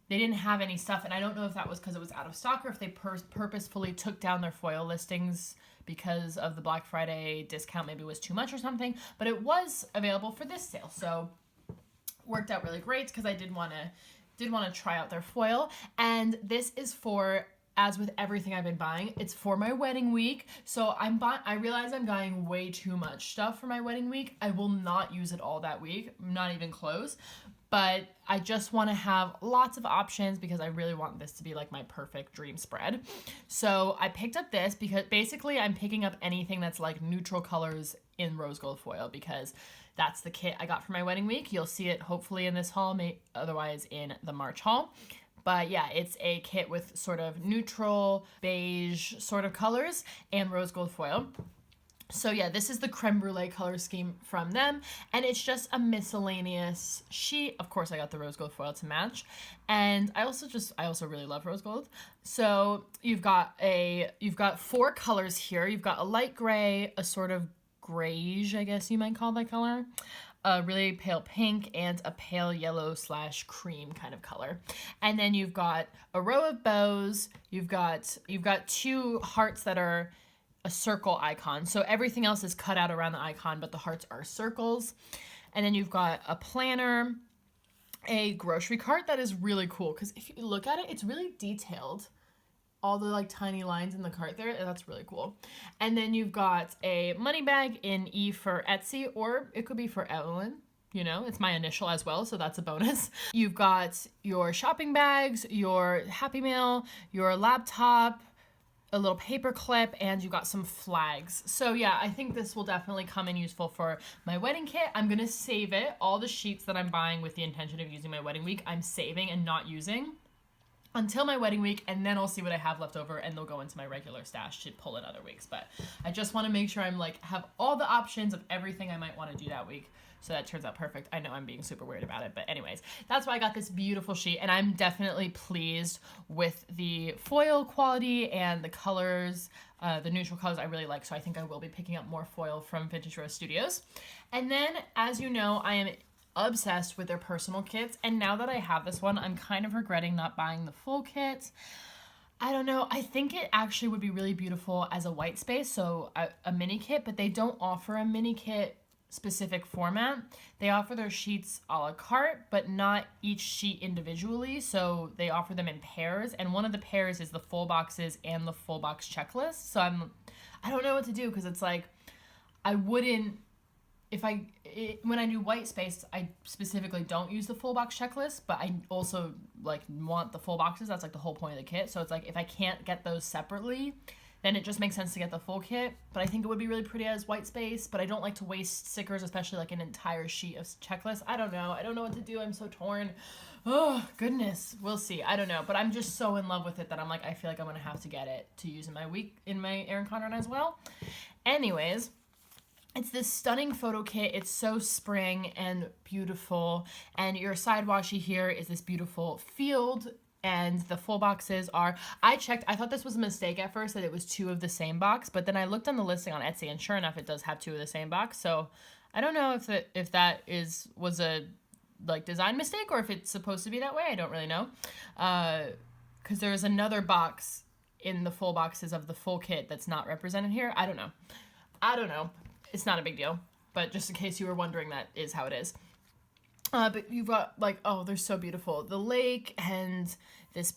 A: They didn't have any stuff, and I don't know if that was because it was out of stock or if they purposefully took down their foil listings because of the Black Friday discount. Maybe it was too much or something, but it was available for this sale, so worked out really great because I did want to try out their foil. And this is for, as with everything I've been buying, it's for my wedding week. So I realize I'm buying way too much stuff for my wedding week. I will not use it all that week, not even close. But I just want to have lots of options because I really want this to be like my perfect dream spread. So I picked up this because basically I'm picking up anything that's like neutral colors in rose gold foil because that's the kit I got for my wedding week. You'll see it hopefully in this haul, otherwise in the March haul. But yeah, it's a kit with sort of neutral beige sort of colors and rose gold foil. So yeah, this is the creme brulee color scheme from them, and it's just a miscellaneous sheet. Of course, I got the rose gold foil to match, and I also really love rose gold. So you've got 4 colors here. You've got a light gray, a sort of grayish, I guess you might call that color, a really pale pink, and a pale yellow / cream kind of color. And then you've got a row of bows. You've got 2 hearts that are a circle icon. So everything else is cut out around the icon, but the hearts are circles. And then you've got a planner, a grocery cart that is really cool because if you look at it, it's really detailed. All the like tiny lines in the cart there, that's really cool. And then you've got a money bag in E for Etsy, or it could be for Evelyn. You know, it's my initial as well, so that's a bonus. You've got your shopping bags, your Happy Mail, your laptop, a little paper clip, and you got some flags. So yeah, I think this will definitely come in useful for my wedding kit. I'm gonna save it. All the sheets that I'm buying with the intention of using my wedding week, I'm saving and not using until my wedding week, and then I'll see what I have left over and they'll go into my regular stash to pull in other weeks. But I just want to make sure I'm like have all the options of everything I might want to do that week. So that turns out perfect. I know I'm being super weird about it, but anyways, that's why I got this beautiful sheet, and I'm definitely pleased with the foil quality and the colors, the neutral colors I really like, so I think I will be picking up more foil from Vintage Rose Studios. And then, as you know, I am obsessed with their personal kits, and now that I have this one, I'm kind of regretting not buying the full kit. I don't know, I think it actually would be really beautiful as a white space, so a mini kit, but they don't offer a mini kit specific format. They offer their sheets a la carte, but not each sheet individually, so they offer them in pairs, and one of the pairs is the full boxes and the full box checklist. So I don't know what to do because it's like I wouldn't, when I do white space, I specifically don't use the full box checklist, but I also like want the full boxes. That's like the whole point of the kit. So it's like if I can't get those separately, then it just makes sense to get the full kit. But I think it would be really pretty as white space, but I don't like to waste stickers, especially like an entire sheet of checklist. I don't know what to do. I'm so torn. Oh, goodness. We'll see. I don't know. But I'm just so in love with it that I'm like, I feel like I'm going to have to get it to use in my week in my Erin Conrad as well. Anyways, It's this stunning photo kit. It's so spring and beautiful. And your side washi here is this beautiful field. And the full boxes are, I checked, I thought this was a mistake at first that it was 2 of the same box, but then I looked on the listing on Etsy and sure enough it does have 2 of the same box. So I don't know if that was a like design mistake or if it's supposed to be that way. I don't really know. Because there's another box in the full boxes of the full kit that's not represented here. I don't know. It's not a big deal, but just in case you were wondering, that is how it is. But you've got like, oh, they're so beautiful. The lake and this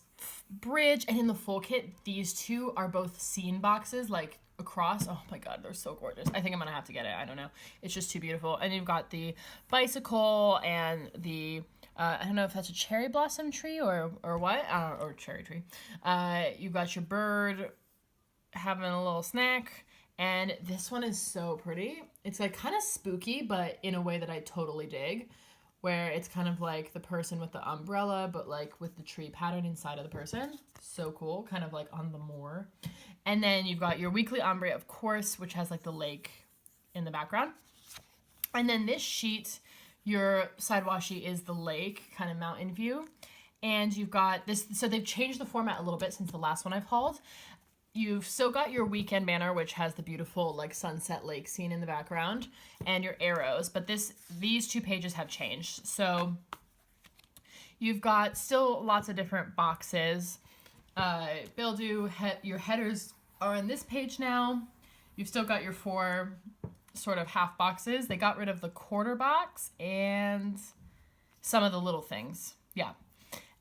A: bridge, and in the full kit, these 2 are both scene boxes, like across. Oh my God, they're so gorgeous. I think I'm gonna have to get it. I don't know. It's just too beautiful. And you've got the bicycle and the, I don't know if that's a cherry blossom tree or what, or cherry tree. You've got your bird having a little snack. And this one is so pretty. It's like kind of spooky, but in a way that I totally dig, where it's kind of like the person with the umbrella, but like with the tree pattern inside of the person. So cool, kind of like on the moor. And then you've got your weekly ombre, of course, which has like the lake in the background. And then this sheet, your side washi is the lake, kind of mountain view. And you've got this, so they've changed the format a little bit since the last one I've hauled. You've still got your weekend banner, which has the beautiful like sunset lake scene in the background, and your arrows, but these 2 pages have changed. So you've got still lots of different boxes. Your headers are on this page now. You've still got your 4 sort of half boxes. They got rid of the quarter box and some of the little things. Yeah.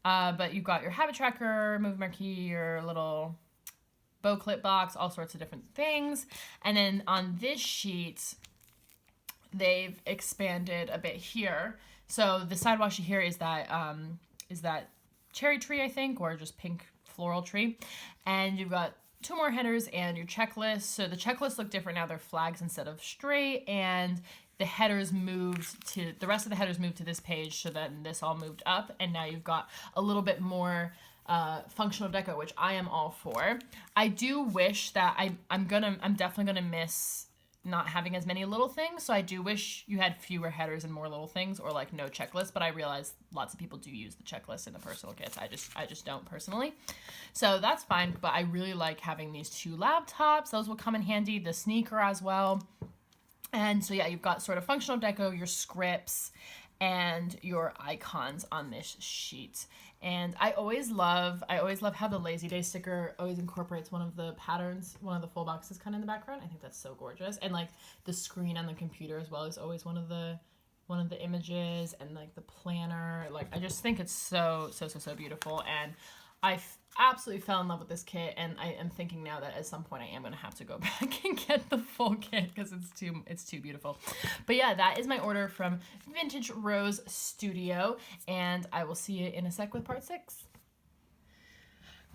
A: But you've got your habit tracker, move marquee, your little bow clip box, all sorts of different things. And then on this sheet, they've expanded a bit here. So the side washi here is that cherry tree, I think, or just pink floral tree. And you've got 2 more headers and your checklist. So the checklists look different now. They're flags instead of straight, and the rest of the headers moved to this page, so then this all moved up, and now you've got a little bit more functional deco, which I am all for. I do wish that I'm definitely gonna miss not having as many little things, so I do wish you had fewer headers and more little things, or like no checklist, but I realize lots of people do use the checklist in the personal kits. I just don't personally, so that's fine. But I really like having these 2 laptops. Those will come in handy, the sneaker as well. And so yeah, you've got sort of functional deco, your scripts, and your icons on this sheet. And I always love how the Lazy Day sticker always incorporates one of the patterns, one of the full boxes kind of in the background. I think that's so gorgeous. And like the screen on the computer as well is always one of the images, and like the planner. Like I just think it's so beautiful. And I absolutely fell in love with this kit, and I am thinking now that at some point I am going to have to go back and get the full kit because it's too beautiful. But yeah, that is my order from Vintage Rose Studio, and I will see you in a sec with part 6.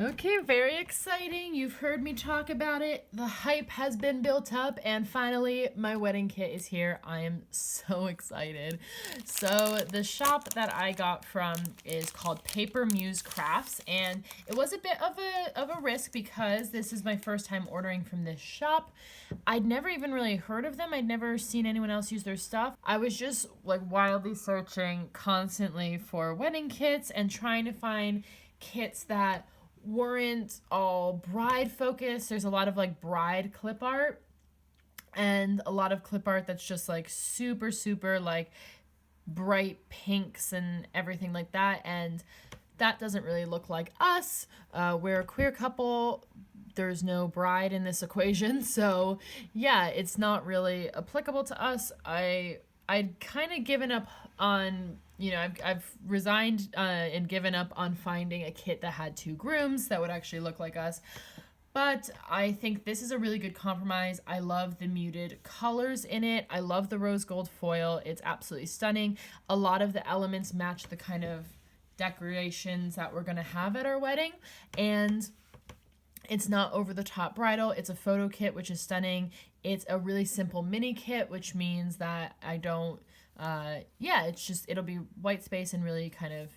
A: Okay, very exciting. You've heard me talk about it. The hype has been built up, and finally my wedding kit is here. I am so excited. So the shop that I got from is called Paper Muse Crafts, and it was a bit of a risk because this is my first time ordering from this shop. I'd never even really heard of them. I'd never seen anyone else use their stuff. I was just like wildly searching constantly for wedding kits and trying to find kits that weren't all bride focused. There's a lot of like bride clip art and a lot of clip art that's just like super like bright pinks and everything like that, and that doesn't really look like us. We're a queer couple. There's no bride in this equation, so yeah, it's not really applicable to us. I'd kind of given up on, I've resigned and given up on finding a kit that had 2 grooms that would actually look like us. But I think this is a really good compromise. I love the muted colors in it. I love the rose gold foil. It's absolutely stunning. A lot of the elements match the kind of decorations that we're going to have at our wedding. And it's not over the top bridal. It's a photo kit, which is stunning. It's a really simple mini kit, which means that I don't, it'll be white space and really kind of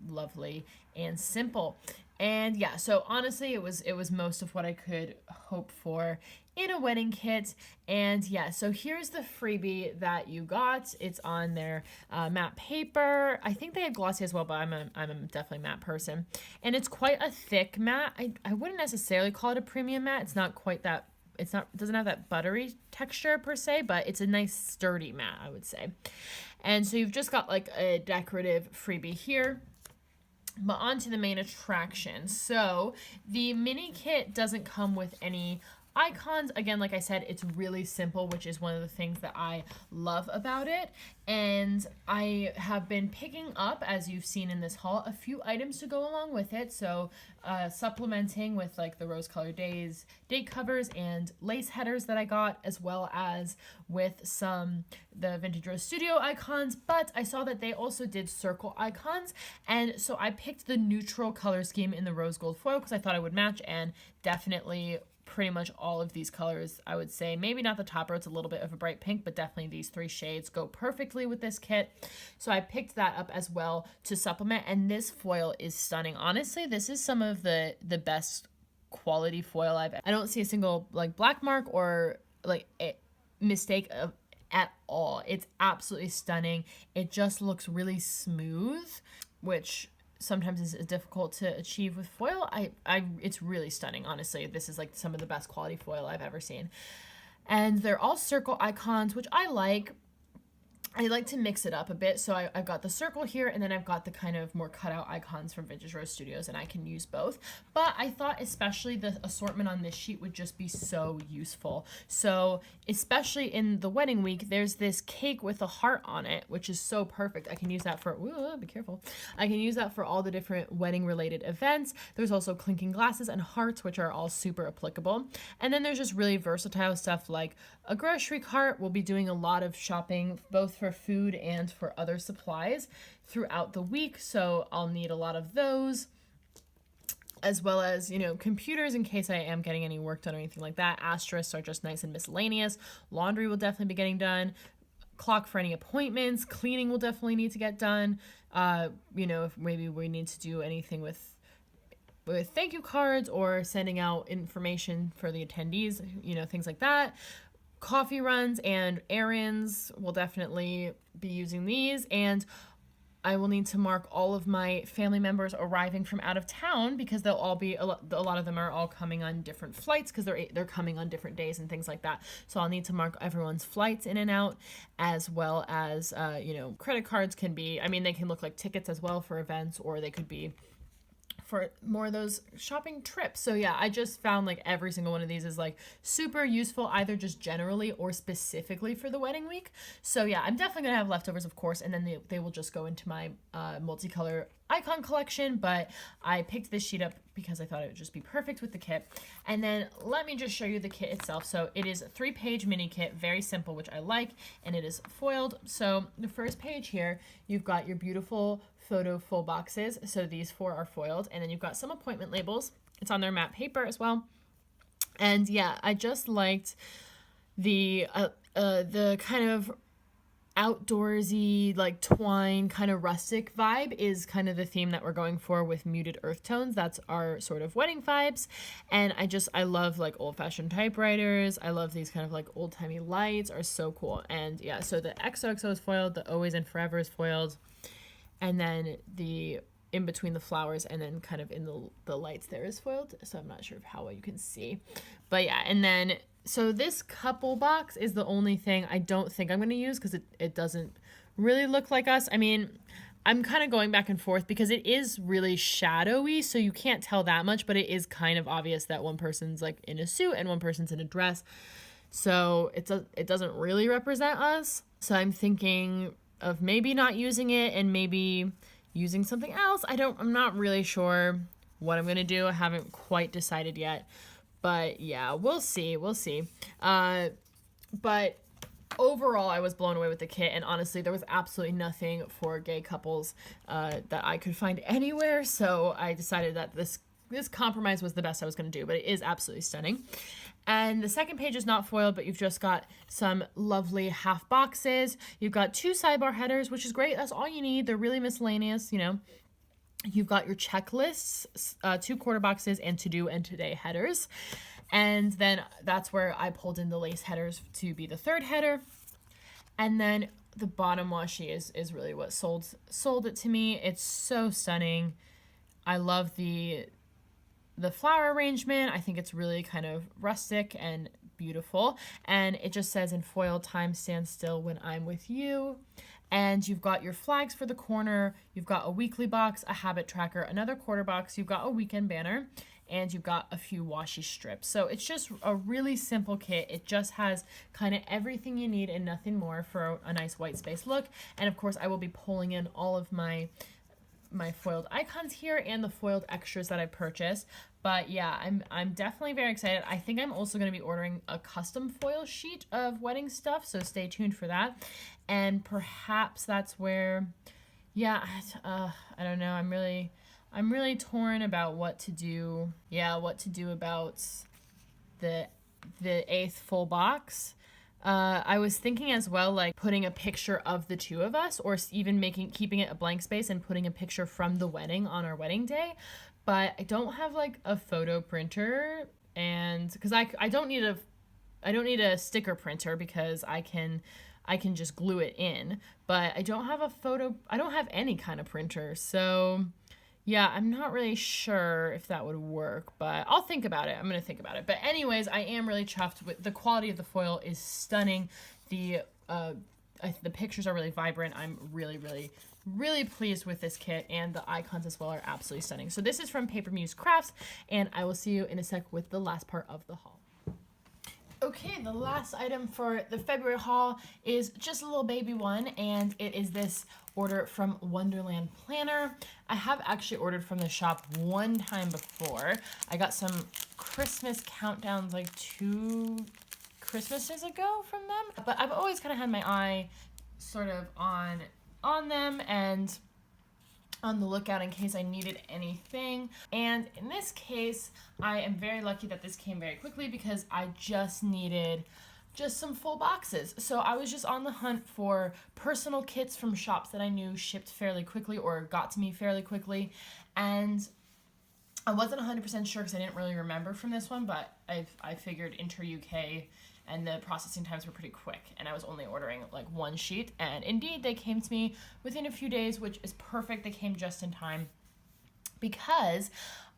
A: lovely and simple. And yeah, so honestly, it was most of what I could hope for in a wedding kit. And yeah, so here's the freebie that you got. It's on their matte paper. I think they have glossy as well, but I'm definitely matte person. And it's quite a thick matte. I wouldn't necessarily call it a premium matte. It's not quite that, it doesn't have that buttery texture per se, but it's a nice sturdy matte, I would say. And so you've just got like a decorative freebie here. But on to the main attraction. So the mini kit doesn't come with any icons. Again, like I said, it's really simple, which is one of the things that I love about it. And I have been picking up, as you've seen in this haul, a few items to go along with it. So supplementing with like the rose colored days date covers and lace headers that I got, as well as with the Vintage Rose Studio icons. But I saw that they also did circle icons, and so I picked the neutral color scheme in the rose gold foil because I thought it would match, and definitely pretty much all of these colors, I would say. Maybe not the top row, it's a little bit of a bright pink, but definitely these 3 shades go perfectly with this kit. So I picked that up as well to supplement, and this foil is stunning. Honestly, this is some of the best quality foil I don't see a single like black mark or like a mistake at all. It's absolutely stunning. It just looks really smooth, which sometimes is difficult to achieve with foil. It's really stunning, honestly. This is like some of the best quality foil I've ever seen. And they're all circle icons, which I like. I like to mix it up a bit. So I've got the circle here, and then I've got the kind of more cutout icons from Vintage Rose Studios, and I can use both. But I thought especially the assortment on this sheet would just be so useful. So especially in the wedding week, there's this cake with a heart on it, which is so perfect. I can use that for, be careful. I can use that for all the different wedding related events. There's also clinking glasses and hearts, which are all super applicable. And then there's just really versatile stuff like a grocery cart. We'll be doing a lot of shopping, both for food and for other supplies throughout the week, so I'll need a lot of those, as well as, computers in case I am getting any work done or anything like that. Asterisks are just nice and miscellaneous. Laundry will definitely be getting done. Clock for any appointments. Cleaning will definitely need to get done. If maybe we need to do anything with thank you cards or sending out information for the attendees, things like that. Coffee runs and errands, will definitely be using these, and I will need to mark all of my family members arriving from out of town, because they'll all be, a lot of them are all coming on different flights because they're coming on different days and things like that. So I'll need to mark everyone's flights in and out, as well as, credit cards can be, they can look like tickets as well for events, or they could be for more of those shopping trips. So yeah, I just found like every single one of these is like super useful, either just generally or specifically for the wedding week. So yeah, I'm definitely gonna have leftovers, of course, and then they will just go into my multicolor icon collection. But I picked this sheet up because I thought it would just be perfect with the kit. And then let me just show you the kit itself. So it is a 3-page mini kit, very simple, which I like, and it is foiled. So the first page here, you've got your beautiful photo full boxes. So these 4 are foiled, and then you've got some appointment labels. It's on their matte paper as well. And yeah, I just liked the kind of outdoorsy, like twine, kind of rustic vibe is kind of the theme that we're going for with muted earth tones. That's our sort of wedding vibes. And I love like old-fashioned typewriters. I love these kind of like old-timey lights, are so cool. And yeah, so the XOXO is foiled, the Always and Forever is foiled, and then the in between the flowers and then kind of in the lights there is foiled. So I'm not sure how well you can see, but yeah. And then so this couple box is the only thing I don't think I'm going to use, because it doesn't really look like us. I'm kind of going back and forth because it is really shadowy, so you can't tell that much, but it is kind of obvious that one person's like in a suit and one person's in a dress, so it doesn't really represent us. So I'm thinking of maybe not using it and maybe using something else. I'm not really sure what I'm going to do. I haven't quite decided yet, but yeah, we'll see. But overall, I was blown away with the kit, and honestly, there was absolutely nothing for gay couples that I could find anywhere, so I decided that this compromise was the best I was going to do, but it is absolutely stunning. And the second page is not foiled, but you've just got some lovely half boxes. You've got 2 sidebar headers, which is great. That's all you need. They're really miscellaneous, You've got your checklists, 2 quarter boxes, and to-do and today headers. And then that's where I pulled in the lace headers to be the 3rd header. And then the bottom washi is really what sold it to me. It's so stunning. I love the flower arrangement. I think it's really kind of rustic and beautiful. And it just says in foil, "Time stands still when I'm with you." And you've got your flags for the corner. You've got a weekly box, a habit tracker, another quarter box. You've got a weekend banner, and you've got a few washi strips. So it's just a really simple kit. It just has kind of everything you need and nothing more for a nice white space look. And of course, I will be pulling in all of my foiled icons here and the foiled extras that I purchased. But yeah, I'm definitely very excited. I think I'm also going to be ordering a custom foil sheet of wedding stuff, so stay tuned for that. And perhaps that's where, yeah, I don't know. I'm really torn about what to do. Yeah, what to do about the 8th full box. I was thinking as well, like putting a picture of the 2 of us, or even keeping it a blank space and putting a picture from the wedding on our wedding day. But I don't have like a photo printer, and because I don't need a sticker printer because I can just glue it in. But I don't have any kind of printer. So yeah, I'm not really sure if that would work, but I'll think about it. I'm going to think about it. But anyways, I am really chuffed with the quality of the foil is stunning. The pictures are really vibrant. I'm really, really, really pleased with this kit, and the icons as well are absolutely stunning. So this is from Paper Muse Crafts, and I will see you in a sec with the last part of the haul. Okay, the last item for the February haul is just a little baby one, and it is this order from Wonderland Planner. I have actually ordered from the shop one time before. I got some Christmas countdowns like 2 Christmases ago from them, but I've always kind of had my eye sort of on them and on the lookout in case I needed anything. And in this case, I am very lucky that this came very quickly because I just needed some full boxes. So I was just on the hunt for personal kits from shops that I knew shipped fairly quickly or got to me fairly quickly. And I wasn't 100% sure because I didn't really remember from this one, but I figured Inter-UK and the processing times were pretty quick, and I was only ordering like 1 sheet, and indeed they came to me within a few days, which is perfect. They came just in time because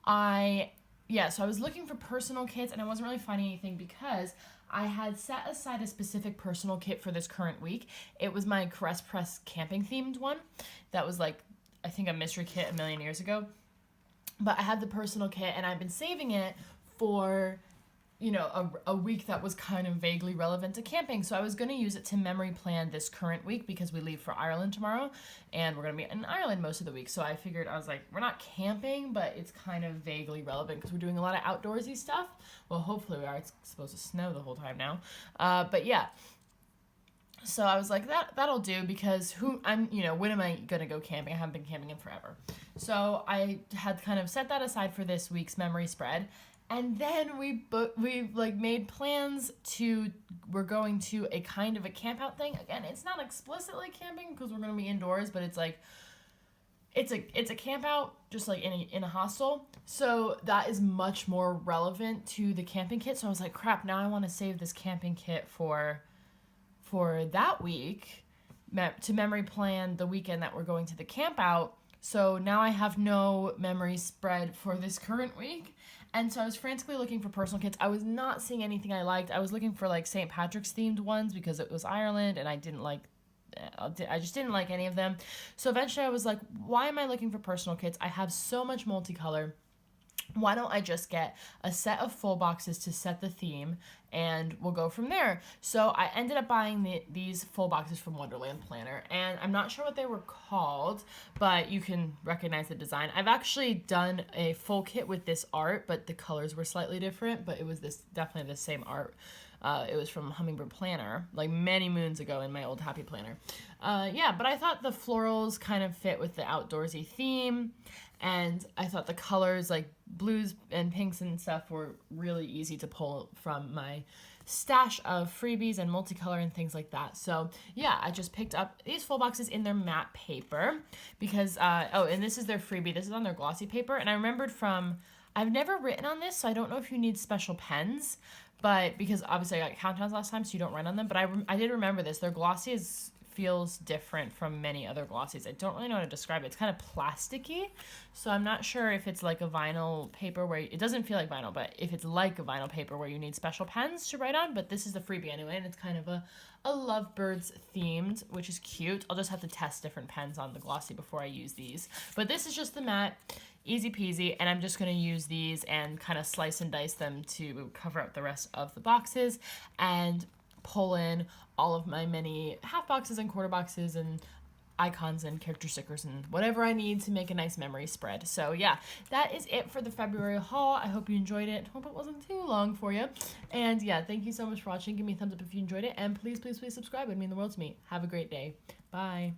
A: so I was looking for personal kits, and I wasn't really finding anything because I had set aside a specific personal kit for this current week. It was my Caress Press camping themed one that was like, I think, a mystery kit a million years ago, but I had the personal kit, and I've been saving it for a week that was kind of vaguely relevant to camping. So I was going to use it to memory plan this current week because we leave for Ireland tomorrow and we're going to be in Ireland most of the week. So I figured, I was like, we're not camping, but it's kind of vaguely relevant because we're doing a lot of outdoorsy stuff. Well, hopefully we are. It's supposed to snow the whole time now. But yeah. So I was like, that'll do because when am I going to go camping? I haven't been camping in forever. So I had kind of set that aside for this week's memory spread. And then we made plans we're going to a kind of a camp out thing. Again, it's not explicitly camping because we're going to be indoors, but it's like, it's a camp out just like in a hostel. So that is much more relevant to the camping kit. So I was like, crap, now I want to save this camping kit for that week to memory plan the weekend that we're going to the camp out. So now I have no memory spread for this current week. And so I was frantically looking for personal kits. I was not seeing anything I liked. I was looking for like St. Patrick's themed ones because it was Ireland and I just didn't like any of them. So eventually I was like, why am I looking for personal kits? I have so much multicolor. Why don't I just get a set of full boxes to set the theme and we'll go from there. So I ended up buying these full boxes from Wonderland Planner, and I'm not sure what they were called, but you can recognize the design. I've actually done a full kit with this art, but the colors were slightly different, but it was definitely the same art. It was from Hummingbird Planner, like many moons ago in my old Happy Planner. But I thought the florals kind of fit with the outdoorsy theme. And I thought the colors like blues and pinks and stuff were really easy to pull from my stash of freebies and multicolor and things like that. So yeah, I just picked up these full boxes in their matte paper because, oh, and this is their freebie. This is on their glossy paper. And I remembered from, I've never written on this, so I don't know if you need special pens, but because obviously I got countdowns last time, so you don't write on them. But I did remember this. Their glossy feels different from many other glossies. I don't really know how to describe it. It's kind of plasticky, so I'm not sure if it's like a vinyl paper where it doesn't feel like vinyl, but if it's like a vinyl paper where you need special pens to write on. But this is the freebie anyway, and it's kind of a lovebirds themed, which is cute. I'll just have to test different pens on the glossy before I use these. But this is just the matte, easy peasy, and I'm just going to use these and kind of slice and dice them to cover up the rest of the boxes and pull in all of my many half boxes and quarter boxes and icons and character stickers and whatever I need to make a nice memory spread. So yeah, that is it for the February haul. I hope you enjoyed it. Hope it wasn't too long for you. And yeah, thank you so much for watching. Give me a thumbs up if you enjoyed it. And please, please, please subscribe. It would mean the world to me. Have a great day. Bye.